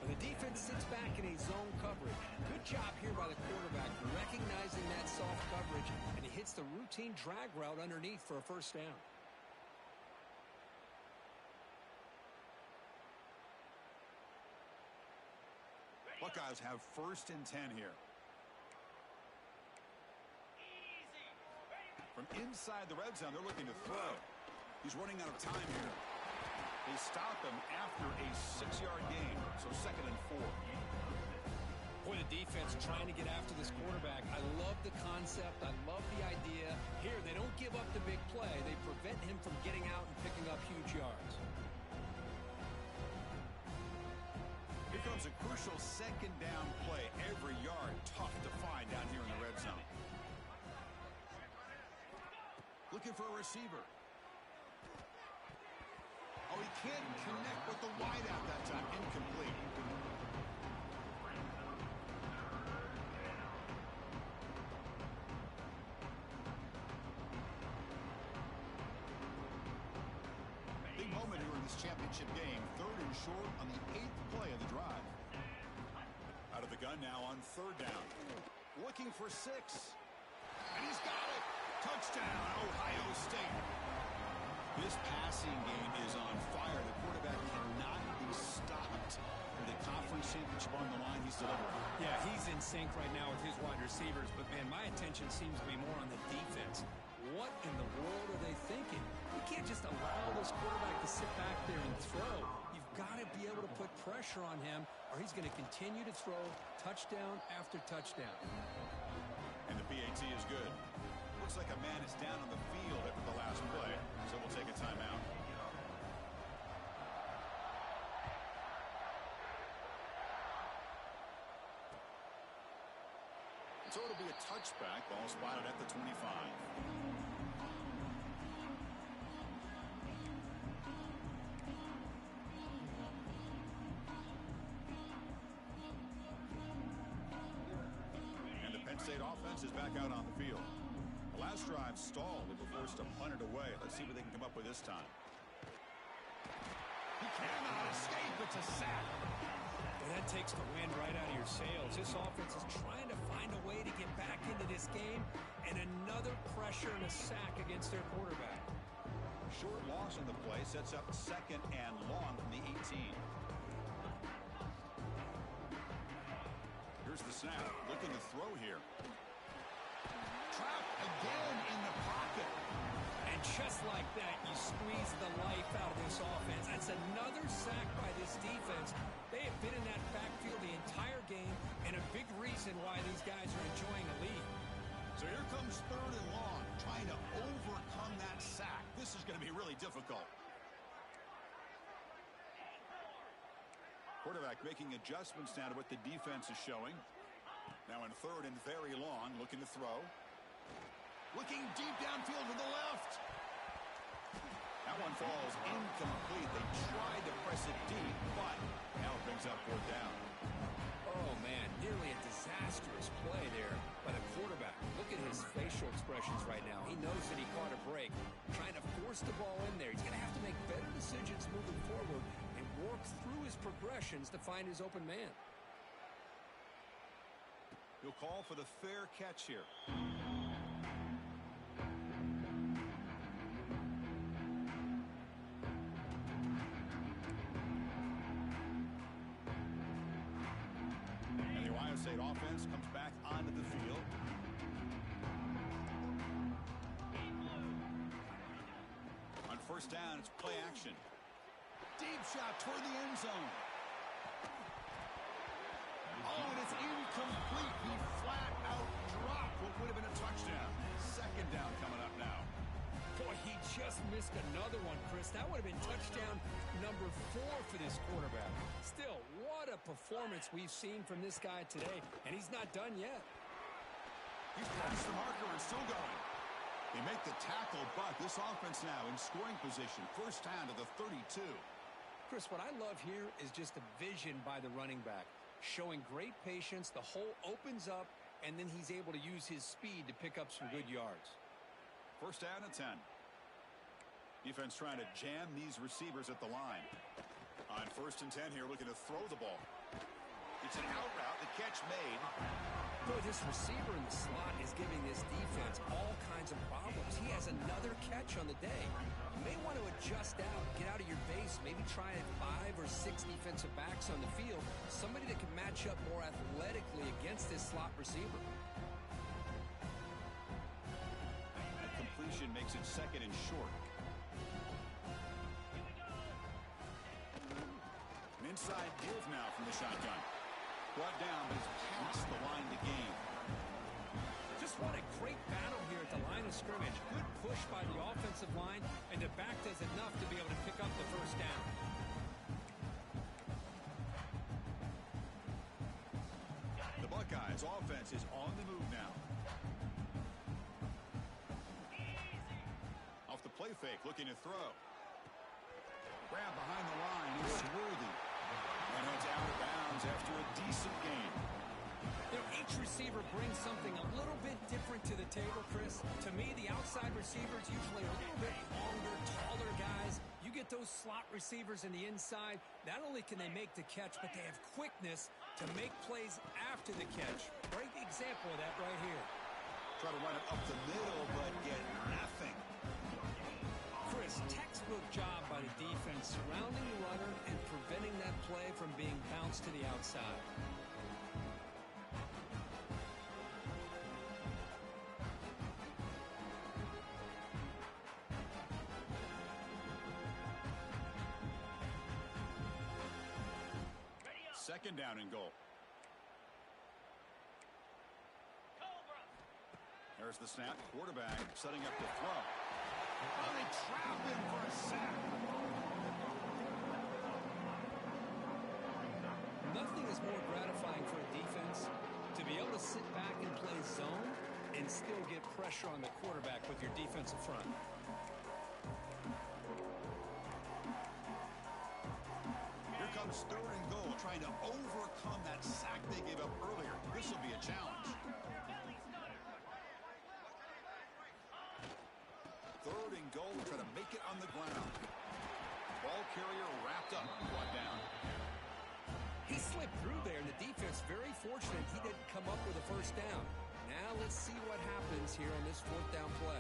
The defense sits back in a zone coverage. Good job here by the quarterback, recognizing that soft coverage, and he hits the routine drag route underneath for a first down. Buckeyes have first and 10 here. From inside the red zone, they're looking to throw. He's running out of time here. They stop him after a 6-yard gain, so second and 4. Boy, the defense trying to get after this quarterback. I love the concept. I love the idea. Here, they don't give up the big play. They prevent him from getting out and picking up huge yards. Here comes a crucial second down play. Every yard tough to find down here in the red zone. Looking for a receiver. Oh, he can't connect with the wideout that time. Incomplete. Big moment here in this championship game. Third and short on the 8th play of the drive. Out of the gun now on third down. Looking for 6. And he's got it. Touchdown, Ohio State. This passing game is on fire. The quarterback cannot be stopped. With the conference championship on the line, he's delivering. Yeah, he's in sync right now with his wide receivers, but, man, my attention seems to be more on the defense. What in the world are they thinking? You can't just allow this quarterback to sit back there and throw. You've got to be able to put pressure on him, or he's going to continue to throw touchdown after touchdown. And the PAT is good. Looks like a man is down on the field after the last play, so we'll take a timeout. So it'll be a touchback. Ball spotted at the 25. And the Penn State offense is back out on the field. The last drive stalled. They were forced to punt it away. Let's see what they can come up with this time. He cannot escape. It's a sack. Well, that takes the wind right out of your sails. This offense is trying to find a way to get back into this game, and another pressure and a sack against their quarterback. Short loss in the play sets up second and long from the 18. Here's the snap. Looking to throw here. Trapped again in the pocket. And just like that, you squeeze the life out of this offense. That's another sack by this defense. They have been in that backfield the entire game, and a big reason why these guys are enjoying a lead. So here comes third and long, trying to overcome that sack. This is going to be really difficult. Quarterback making adjustments now to what the defense is showing. Now in third and very long, looking to throw. Looking deep downfield to the left. That one falls incomplete. They tried to press it deep, but now it brings up fourth down. Oh, man, nearly a disastrous play there by the quarterback. Look at his facial expressions right now. He knows that he caught a break, trying to force the ball in there. He's going to have to make better decisions moving forward and work through his progressions to find his open man. He'll call for the fair catch here. And the Ohio State offense comes back onto the field. On first down, it's play action. Deep shot toward the end zone. Oh, and it's incomplete. He flat out dropped what would have been a touchdown. Second down coming up now. Boy, he just missed another one, Chris. That would have been touchdown number 4 for this quarterback. Still, what a performance we've seen from this guy today, and he's not done yet. He's past the marker and still going. They make the tackle, but this offense now in scoring position. First down to the 32. Chris, what I love here is just the vision by the running back. Showing great patience, the hole opens up, and then he's able to use his speed to pick up some good yards. First down and 10. Defense trying to jam these receivers at the line. On first and 10 here, looking to throw the ball. It's an out route, the catch made. Boy, this receiver in the slot is giving this defense all kinds of problems. He has another catch on the day. You may want to adjust out, get out of your base, maybe try 5 or 6 defensive backs on the field, somebody that can match up more athletically against this slot receiver. That completion makes it second and short. An inside give now from the shotgun. Brought down, but he's past the line to gain. Just what a great battle here at the line of scrimmage. Good push by the offensive line, and the back does enough to be able to pick up the first down. The Buckeyes offense is on the move now. Off the play fake, looking to throw. Grab behind the line is worthy. And it's out of bounds after a decent gain. You know, each receiver brings something a little bit different to the table, Chris. To me, the outside receivers usually are a little bit longer, taller guys. You get those slot receivers in the inside, not only can they make the catch, but they have quickness to make plays after the catch. Great example of that right here. Try to run it up the middle, but get nothing. Chris, textbook job by the defense surrounding the runner and preventing that play from being bounced to the outside. Second down and goal. There's the snap. Quarterback setting up the throw. Oh, they trap him for a sack. Nothing is more gratifying for a defense to be able to sit back and play zone and still get pressure on the quarterback with your defensive front. Here comes third and goal, trying to overcome that sack they gave up earlier. This will be a challenge. Third and goal, try to make it on the ground. Ball carrier wrapped up, brought down. He slipped through there, and the defense very fortunate he didn't come up with a first down. Now let's see what happens here on this fourth down play.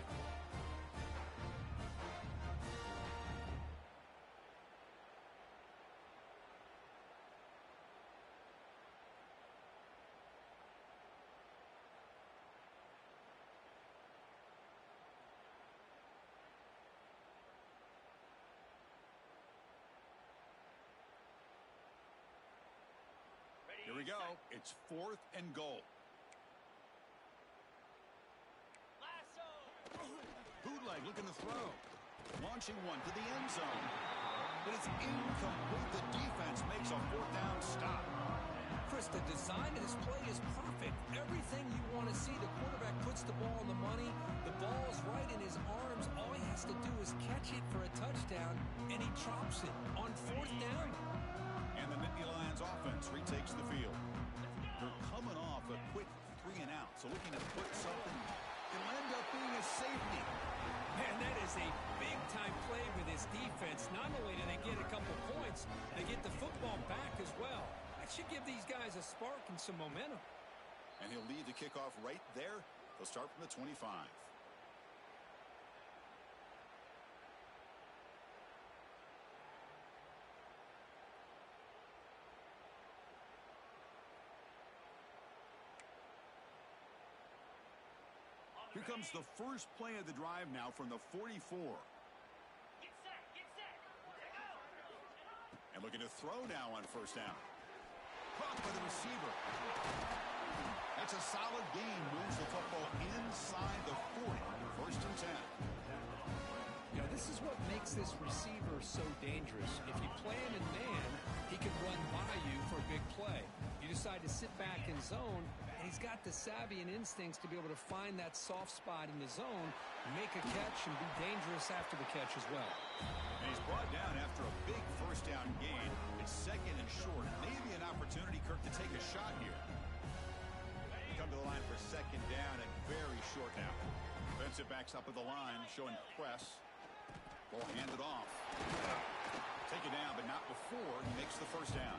Here we go. It's fourth and goal. Bootleg looking to throw. Launching one to the end zone. But it's incomplete. The defense makes a fourth down stop. Chris, the design of this play is perfect. Everything you want to see. The quarterback puts the ball on the money. The ball is right in his arms. All he has to do is catch it for a touchdown, and he drops it on fourth down. And Nittany Lions offense retakes the field. They're coming off a quick 3-and-out, so looking to put something. It'll end up being a safety. Man, that is a big-time play with this defense. Not only do they get a couple points, they get the football back as well. That should give these guys a spark and some momentum. And he'll lead the kickoff right there. They'll start from the 25. Here comes the first play of the drive now from the 44. Get set, go. And looking to throw now on first down. Caught by the receiver. That's a solid gain. Moves the football inside the 40. First and 10. You know, this is what makes this receiver so dangerous. If you play him in man, he can run by you for a big play. You decide to sit back in zone, and he's got the savvy and instincts to be able to find that soft spot in the zone, make a catch, and be dangerous after the catch as well. And he's brought down after a big first down gain. It's second and short. Maybe an opportunity, Kirk, to take a shot here. Come to the line for second down and very short now. Defensive backs up at the line, showing press. Ball handed off. Take it down, but not before he makes the first down.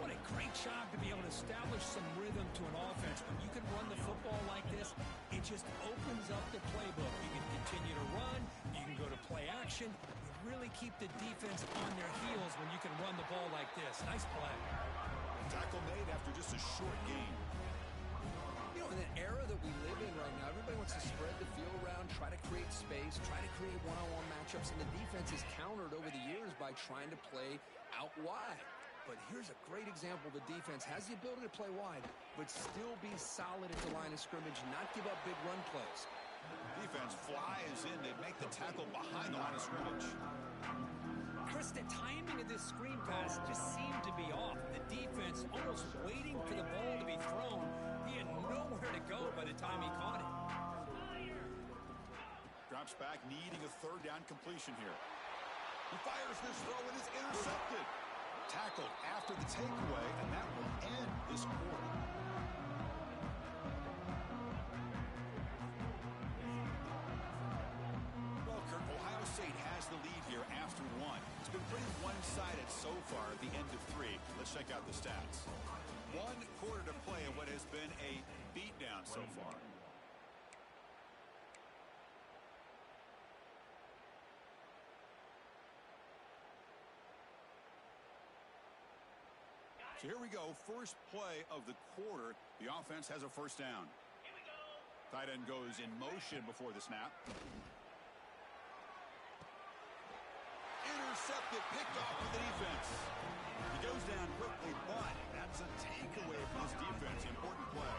What a great job to be able to establish some rhythm to an offense. When you can run the football like this, it just opens up the playbook. You can continue to run. You can go to play action. You really keep the defense on their heels when you can run the ball like this. Nice play. Tackle made after just a short gain. You know, in an era that we live in right now, everybody wants to spread the field around, try to create space, try to create one-on-one matchups, and the defense is countered over the years by trying to play out wide. But here's a great example. The defense has the ability to play wide, but still be solid at the line of scrimmage, not give up big run plays. Defense flies in to make the tackle behind the line of scrimmage. Chris, the timing of this screen pass just seemed to be off. The defense almost waiting for the ball to be thrown. He had nowhere to go by the time he caught it. Drops back, needing a third down completion here. He fires this throw and is intercepted. Tackled after the takeaway, and that will end this quarter. Well, Kirk, Ohio State has the lead here after one. It's been pretty one-sided so far at the end of three. Let's check out the stats. 1 quarter to play in what has been a beatdown so far. So here we go. First play of the quarter. The offense has a first down. Here we go. Tight end goes in motion before the snap. Intercepted, picked off with the defense. He goes down quickly, but that's a takeaway from this defense. Important play.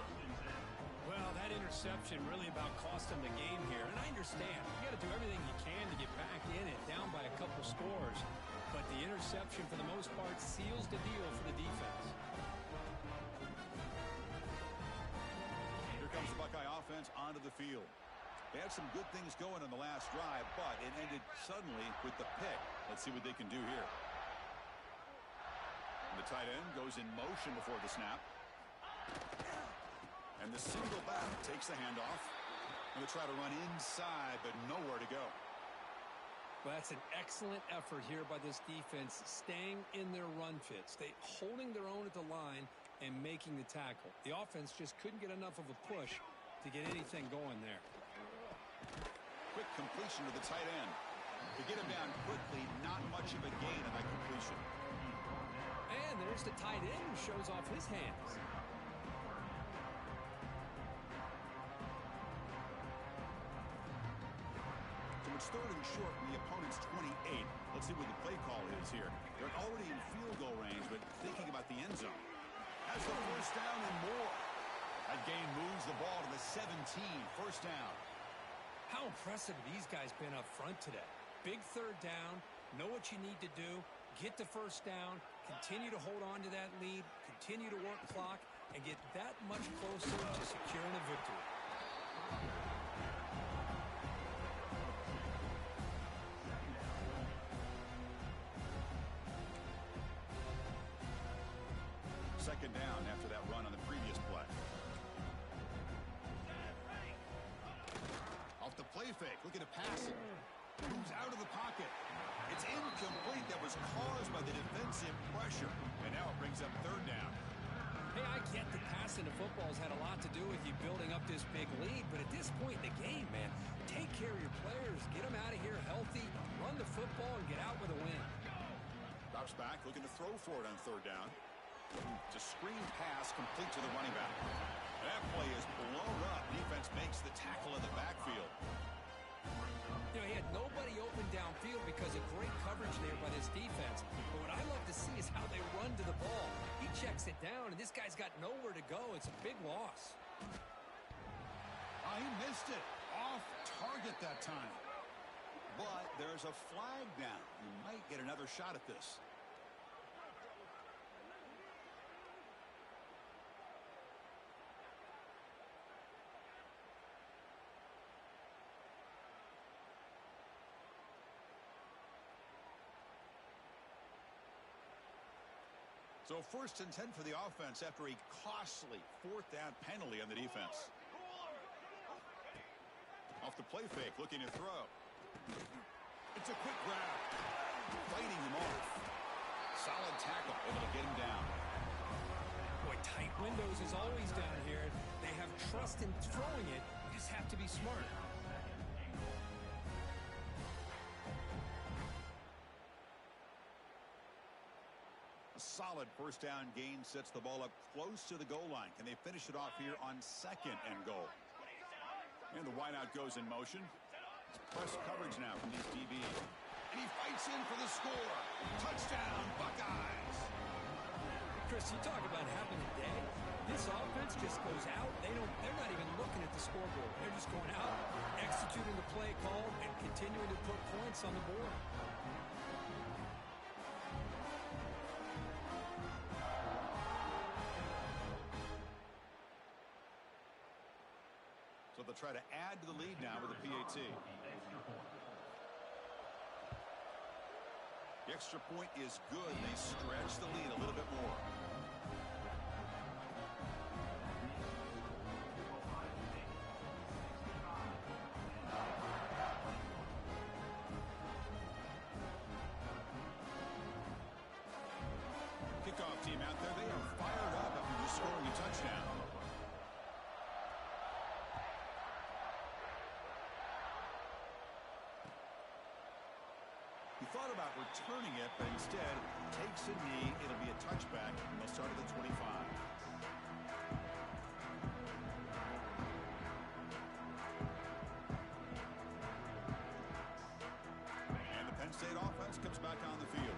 Well, that interception really about cost him the game here. And I understand. You got to do everything you can to get back in it, down by a couple scores. But the interception, for the most part, seals the deal for the defense. Here comes the Buckeye offense onto the field. They had some good things going on the last drive, but it ended suddenly with the pick. Let's see what they can do here. And the tight end goes in motion before the snap. And the single back takes the handoff. And they try to run inside, but nowhere to go. Well, that's an excellent effort here by this defense, staying in their run fits. They holding their own at the line and making the tackle. The offense just couldn't get enough of a push to get anything going there. Quick completion to the tight end. To get him down quickly, not much of a gain on that completion. And there's the tight end who shows off his hands. It's third and short from the opponent's 28. Let's see what the play call is here. They're already in field goal range, but thinking about the end zone. Has the first down and more. That gain moves the ball to the 17. First down. How impressive have these guys been up front today? Big third down, know what you need to do, get the first down, continue to hold on to that lead, continue to work clock, and get that much closer to securing a victory. Second down after that run on the previous play. Off the play fake, looking to pass it. Moves out of the pocket. It's incomplete. That was caused by the defensive pressure. And now it brings up third down. Hey, I get that passing the football has had a lot to do with you building up this big lead, but at this point in the game, man, take care of your players, get them out of here healthy, run the football, and get out with a win. Drops back, looking to throw for it on third down. It's a screen pass complete to the running back. That play is blown up. Defense makes the tackle in the backfield. You know, he had nobody open downfield because of great coverage there by this defense. But what I love to see is how they run to the ball. He checks it down, and this guy's got nowhere to go. It's a big loss. Oh, he missed it. Off target that time. But there's a flag down. You might get another shot at this. So 1st and 10 for the offense after a costly 4th down penalty on the defense. Off the play fake, looking to throw. It's a quick grab. Fighting him off. Solid tackle, able to get him down. Boy, tight windows is always down here. They have trust in throwing it. You just have to be smart. Solid 1st down gain sets the ball up close to the goal line. Can they finish it off here on 2nd and goal? And the wideout goes in motion. It's press coverage now from these DBs. And he fights in for the score. Touchdown, Buckeyes. Chris, you talk about having a day. This offense just goes out. They're not even looking at the scoreboard. They're just going out, executing the play call, and continuing to put points on the board. So they'll try to add to the lead now with a PAT. The extra point is good. They stretch the lead a little bit more. Kickoff team out there. They are fired up after just scoring a touchdown. He thought about returning it, but instead takes a knee. It'll be a touchback, and they'll start at the 25. And the Penn State offense comes back on the field.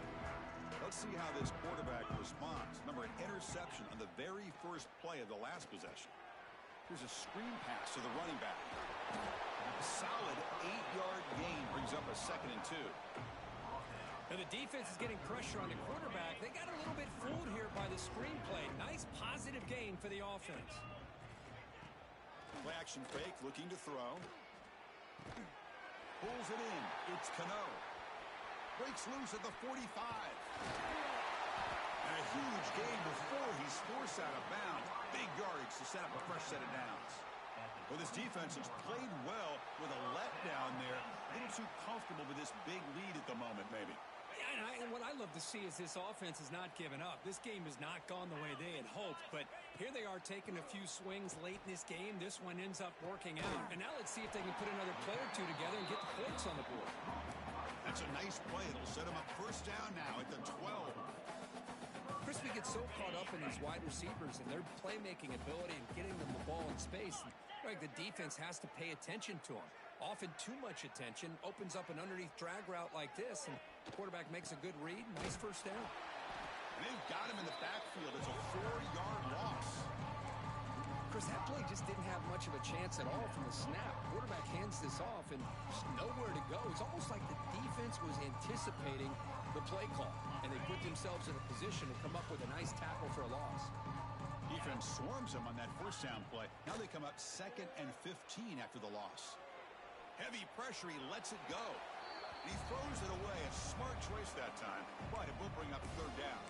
Let's see how this quarterback responds. Remember, an interception on the very first play of the last possession. Here's a screen pass to the running back. A solid 8-yard gain brings up a 2nd and 2. Now the defense is getting pressure on the quarterback. They got a little bit fooled here by the screenplay. Nice positive gain for the offense. Play action fake, looking to throw. Pulls it in. It's Cano. Breaks loose at the 45. And a huge gain before he's forced out of bounds. Big yardage to set up a fresh set of downs. Well, this defense has played well with a letdown there. A little too comfortable with this big lead at the moment, maybe. Yeah, and what I love to see is this offense has not given up. This game has not gone the way they had hoped, but here they are taking a few swings late in this game. This one ends up working out. And now let's see if they can put another play or two together and get the points on the board. That's a nice play. It'll set them up 1st down now at the 12. Chris, we get so caught up in these wide receivers and their playmaking ability and getting them the ball in space. Like the defense has to pay attention to them. Often too much attention opens up an underneath drag route like this, and the quarterback makes a good read. Nice 1st down. And they've got him in the backfield. It's a 4-yard loss. Chris, that play just didn't have much of a chance at all from the snap. Quarterback hands this off and just nowhere to go. It's almost like the defense was anticipating the play call, and they put themselves in a position to come up with a nice tackle for a loss. Defense swarms him on that 1st down play. Now they come up 2nd and 15 after the loss. Heavy pressure. He lets it go. He throws it away. A smart choice that time, but it will bring up 3rd down.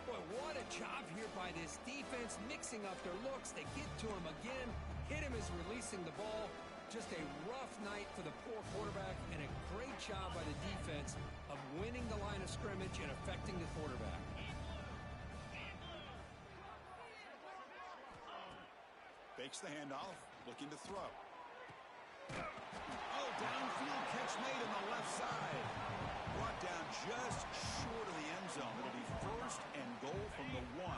Boy, what a job here by this defense, mixing up their looks. They get to him again. Hit him as releasing the ball. Just a rough night for the poor quarterback, and a great job by the defense of winning the line of scrimmage and affecting the quarterback. Fakes the handoff, looking to throw. Oh, downfield catch made on the left side. Brought down just short of the end zone. It'll be first and goal from the 1.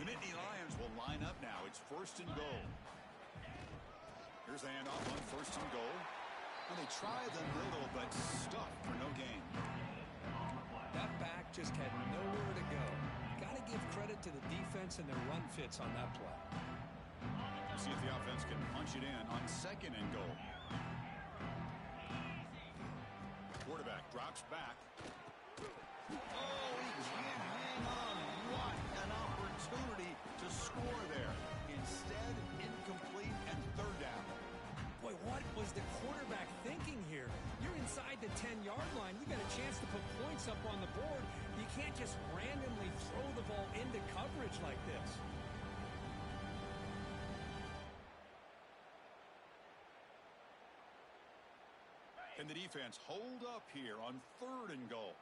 The Nittany Lions will line up now. It's first and goal. Here's the handoff on first and goal. And they try the middle, but stuck for no gain. That back just had nowhere to go. Got to give credit to the defense and their run fits on that play. We'll see if the offense can punch it in on second and goal. Quarterback drops back. Oh, he can't hang on. What an opportunity to score there. Instead, incomplete and third down. Boy, what was the quarterback thinking here? You're inside the 10-yard line. You got a chance to put points up on the board. You can't just randomly throw the ball into coverage like this. Can the defense hold up here on third and goal?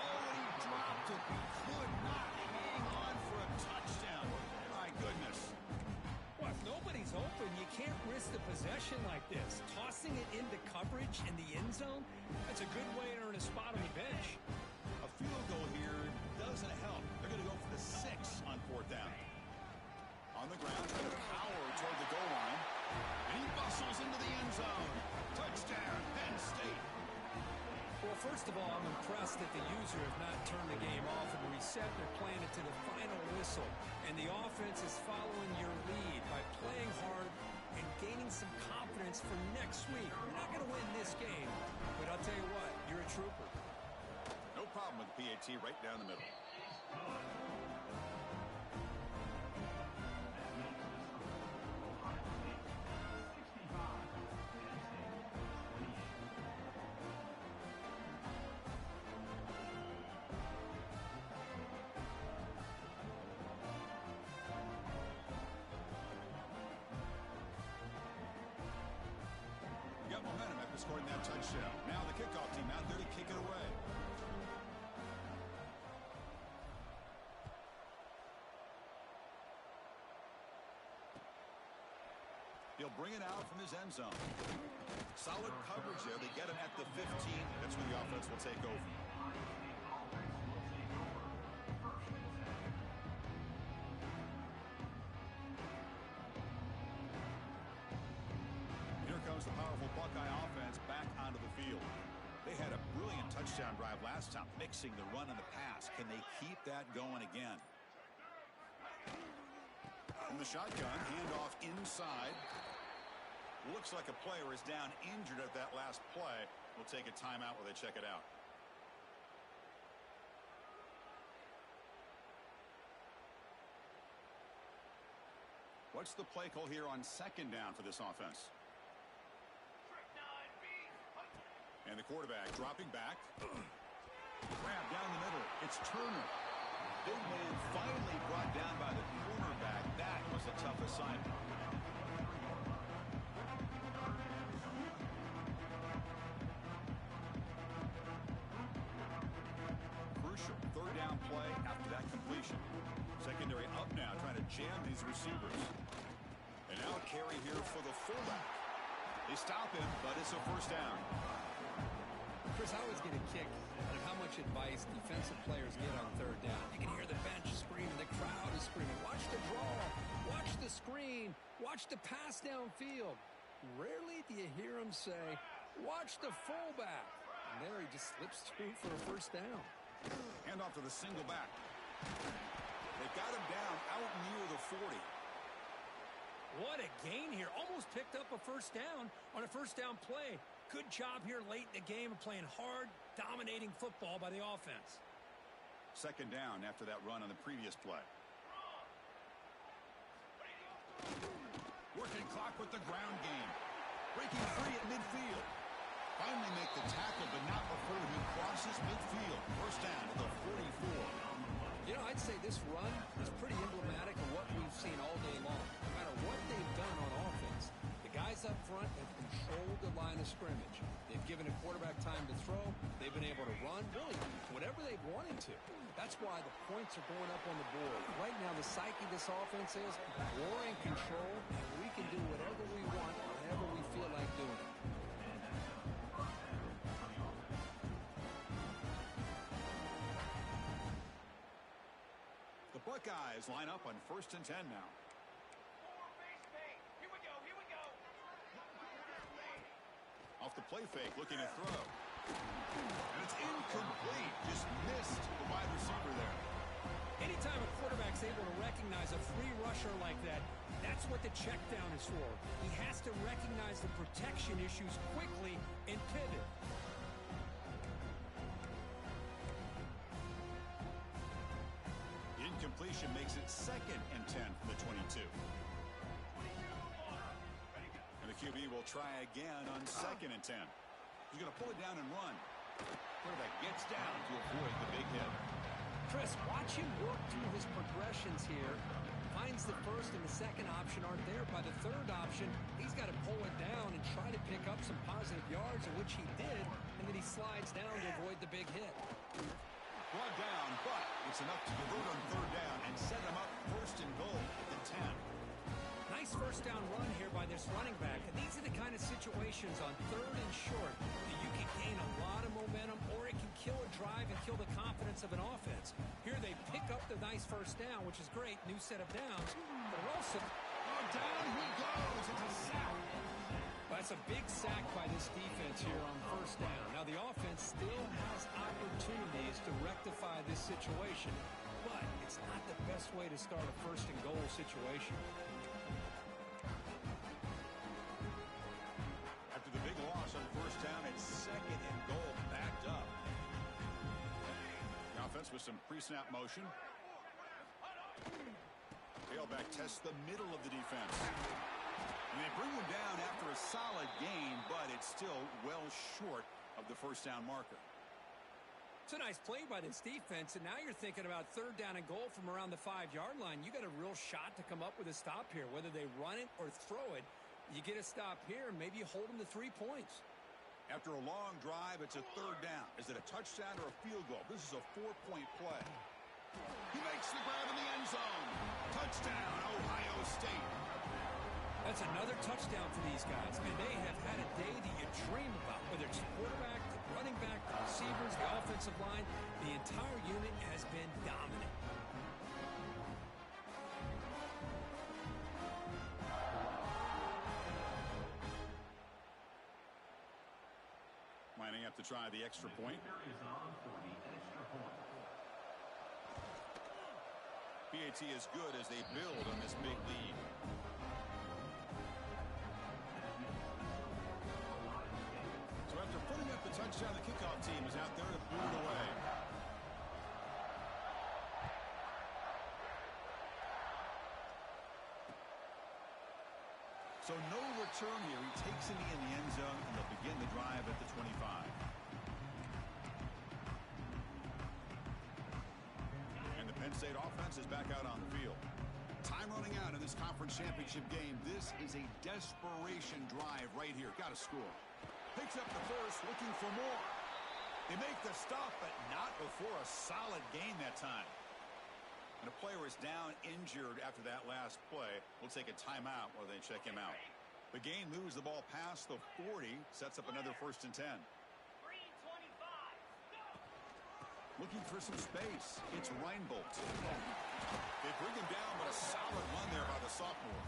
Oh, he dropped it. He could not hang on for a touchdown. My goodness. Well, if nobody's open, you can't risk the possession like this. Tossing it into coverage in the end zone, that's a good way to earn a spot on the bench. A field goal here doesn't help. They're going to go for the 6 on fourth down. On the ground, trying to power toward the goal line. And he bustles into the end zone. Touchdown, Penn State. Well, first of all, I'm impressed that the user has not turned the game off and reset their plan to the final whistle. And the offense is following your lead by playing hard and gaining some confidence for next week. You're not going to win this game, but I'll tell you what, you're a trooper. No problem with the PAT right down the middle. Momentum after scoring that touchdown. Now the kickoff team out there to kick it away. He'll bring it out from his end zone. Solid coverage there. They get him at the 15. That's where the offense will take over. The powerful Buckeye offense back onto the field. They had a brilliant touchdown drive last time, mixing the run and the pass. Can they keep that going again? From the shotgun, handoff inside. Looks like a player is down injured at that last play. We'll take a timeout while they check it out. What's the play call here on second down for this offense? And the quarterback dropping back. Grab down the middle. It's Turner. Big man finally brought down by the cornerback. That was a tough assignment. Crucial third down play after that completion. Secondary up now, trying to jam these receivers. And now a carry here for the fullback. They stop him, but it's a first down. Chris, I always get a kick out of how much advice defensive players get on third down. You can hear the bench screaming, the crowd is screaming, watch the draw, watch the screen, watch the pass downfield. Rarely do you hear them say, watch the fullback. And there he just slips through for a first down. Hand off to the single back. They got him down out near the 40. What a gain here. Almost picked up a first down on a first down play. Good job here late in the game of playing hard, dominating football by the offense. Second down after that run on the previous play. Working clock with the ground game. Breaking free at midfield. Finally make the tackle, but not before he crosses midfield. First down to the 44. You know, I'd say this run is pretty emblematic of what we've seen all day long. No matter what they've done on offense, the guys up front have controlled the line of scrimmage. They've given a quarterback time to throw. They've been able to run, really, whatever they've wanted to. That's why the points are going up on the board. Right now, the psyche of this offense is we're in control, and we can do whatever we want, whenever we feel like doing it. The Buckeyes line up on 1st and 10 now. Here we go. Here we go. Off the play fake, looking to throw. And it's incomplete. Just missed the wide receiver there. Anytime a quarterback's able to recognize a free rusher like that, that's what the check down is for. He has to recognize the protection issues quickly and pivot. Incompletion makes it 2nd and 10 from the 22. And the QB will try again on 2nd and 10. He's going to pull it down and run. Quarterback gets down to avoid the big hit. Chris, watch him work through his progressions here. Finds the first and the second option aren't there. By the third option, he's got to pull it down and try to pick up some positive yards, in which he did, and then he slides down to avoid the big hit. Brought down, but it's enough to convert on 3rd down and set him up 1st and goal at the 10. Nice first down run here by this running back. And these are the kind of situations on 3rd and short that you can gain a lot of momentum, or it can kill a drive and kill the confidence of an offense. Here they pick up the nice first down, which is great. New set of downs. But also, Down he goes. It's a sack. that's a big sack by this defense here on 1st down. Now, the offense still has opportunities to rectify this situation, but it's not the best way to start a 1st and goal situation. After the big loss on 1st down, it's 2nd and goal, backed up. The offense with some pre-snap motion. Tailback tests the middle of the defense. And they bring him down after a solid gain, but it's still well short of the 1st down marker. It's a nice play by this defense, and now you're thinking about 3rd down and goal from around the 5-yard line. You got a real shot to come up with a stop here, whether they run it or throw it. You get a stop here, and maybe you hold them to 3 points. After a long drive, it's a 3rd down. Is it a touchdown or a field goal? This is a 4-point play. He makes the grab in the end zone. Touchdown, Ohio State. That's another touchdown for these guys. And they have had a day that you dream about, whether it's the quarterback, the running back, the receivers, the offensive line. The entire unit has been dominant. Lining up to try the extra point. PAT is good as they build on this big lead. So after putting up the touchdown, the kickoff team is out there to boot it away. So no return here. He takes it in the end zone, and they'll begin the drive at the 25. And the Penn State offense is back out on the field. Time running out in this conference championship game. This is a desperation drive right here. Got to score. Picks up the first, looking for more. They make the stop, but not before a solid gain that time. And a player is down injured after that last play. We'll take a timeout while they check him out. The game moves the ball past the 40, sets up another 1st and 10. Green 25. Looking for some space. It's Reinbolt. They bring him down, but a solid run there by the sophomore.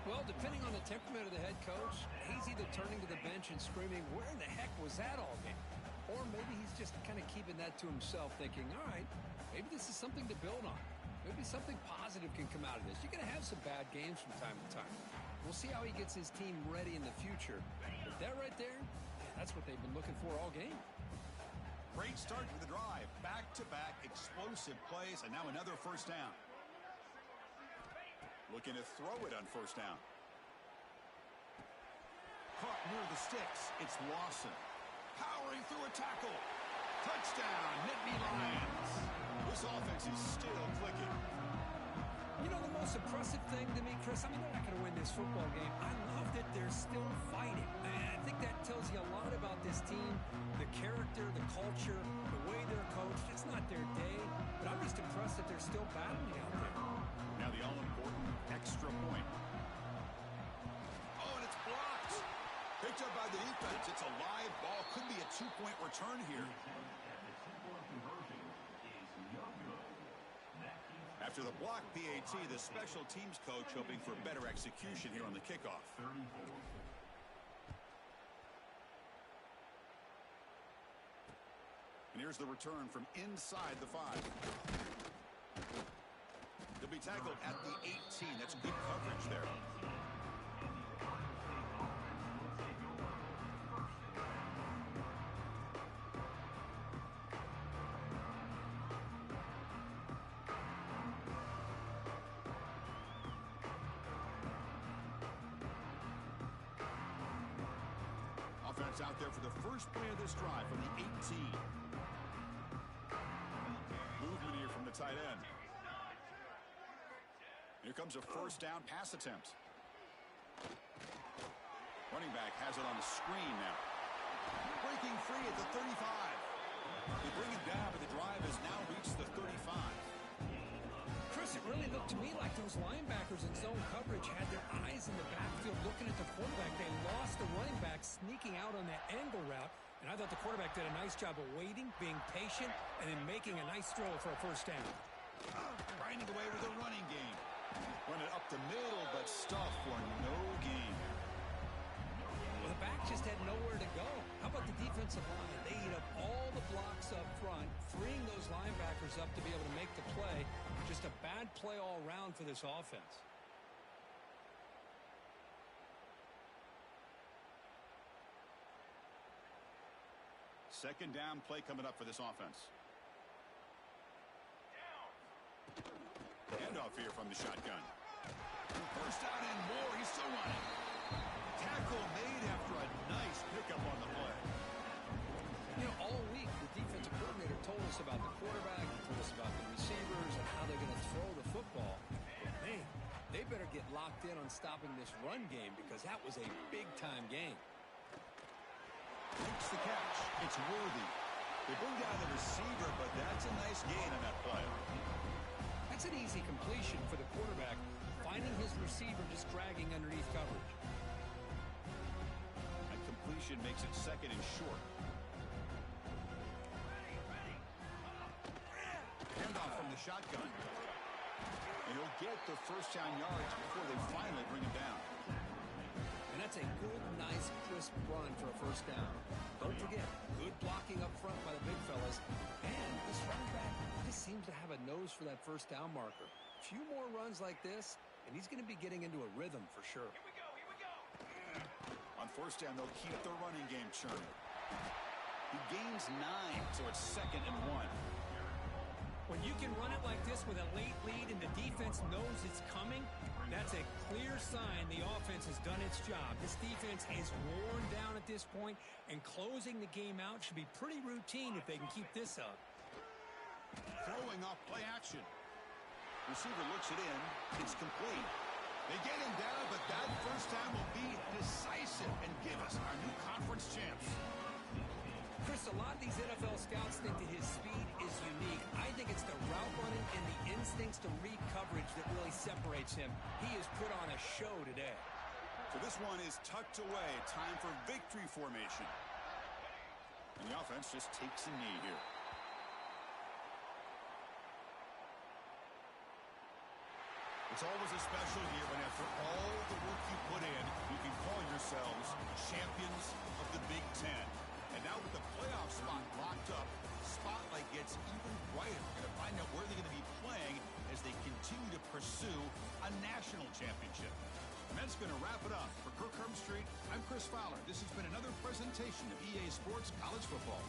Well, depending on the temperament of the head coach, he's either turning to the bench and screaming, where in the heck was that all game? Or maybe he's just kind of keeping that to himself, thinking, all right, maybe this is something to build on. Maybe something positive can come out of this. You're going to have some bad games from time to time. We'll see how he gets his team ready in the future. But that right there, that's what they've been looking for all game. Great start to the drive. Back-to-back explosive plays, and now another 1st down. Looking to throw it on 1st down. caught near the sticks. It's Lawson. Powering through a tackle. Touchdown, Nittany Lions. This offense is still clicking. You know, the most impressive thing to me, Chris, I mean, they're not going to win this football game. I love that they're still fighting. And I think that tells you a lot about this team, the character, the culture, the way they're coached. It's not their day, but I'm just impressed that they're still battling out there. Now the all-important extra point. Oh, and it's blocked. Picked up by the defense. It's a live ball. Could be a two-point return here. After the block PAT, the special teams coach hoping for better execution here on the kickoff. And here's the return from inside the 5. He'll be tackled at the 18. That's good coverage there. Offense out there for the first play of this drive from the 18. Movement here from the tight end. Here comes a first down pass attempt. Running back has it on the screen now. Breaking free at the 35. They bring it down, but the drive has now reached the 35. Chris, it really looked to me like those linebackers in zone coverage had their eyes in the backfield looking at the quarterback. They lost the running back sneaking out on that angle route, and I thought the quarterback did a nice job of waiting, being patient, and then making a nice throw for a first down. Grinding away with a running game. Run it up the middle, but stuff for no gain. Well, the back just had nowhere to go. How about the defensive line? They eat up all the blocks up front, freeing those linebackers up to be able to make the play. Just a bad play all around for this offense. Second down play coming up for this offense. Handoff here from the shotgun. First down and more. He's still running. Tackle made after a nice pickup on the play. You know, all week the defensive coordinator told us about the quarterback, told us about the receivers and how they're going to throw the football. But man, they better get locked in on stopping this run game because that was a big-time game. Makes the catch. It's Worthy. They bring down the receiver, but that's a nice gain on that play. That's an easy completion for the quarterback, finding his receiver just dragging underneath coverage. That completion makes it second and short. Handoff from the shotgun. And he'll get the first down yards before they finally bring him down. And that's a good, nice, crisp run for a first down. Don't forget, good blocking up front by the big fellas. And this running back just seems to have a nose for that first down marker. A few more runs like this, and he's going to be getting into a rhythm for sure. Here we go, here we go. On first down, they'll keep the running game churning. He gains 9, so it's second and 1. When you can run it like this with a late lead and the defense knows it's coming, that's a clear sign the offense has done its job. This defense is worn down at this point, and closing the game out should be pretty routine if they can keep this up. Throwing off play action. Receiver looks it in. It's complete. They get him down, but that first time will be decisive and give us our new conference champs. Chris, a lot of these NFL scouts think that his speed is unique. I think it's the route running and the instincts to read coverage that really separates him. He has put on a show today. So this one is tucked away. Time for victory formation. And the offense just takes a knee here. It's always a special year when after all the work you put in, you can call yourselves champions of the Big Ten. And now with the playoff spot locked up, the spotlight gets even brighter. We're going to find out where they're going to be playing as they continue to pursue a national championship. And that's going to wrap it up. For Kirk Herbstreit, I'm Chris Fowler. This has been another presentation of EA Sports College Football.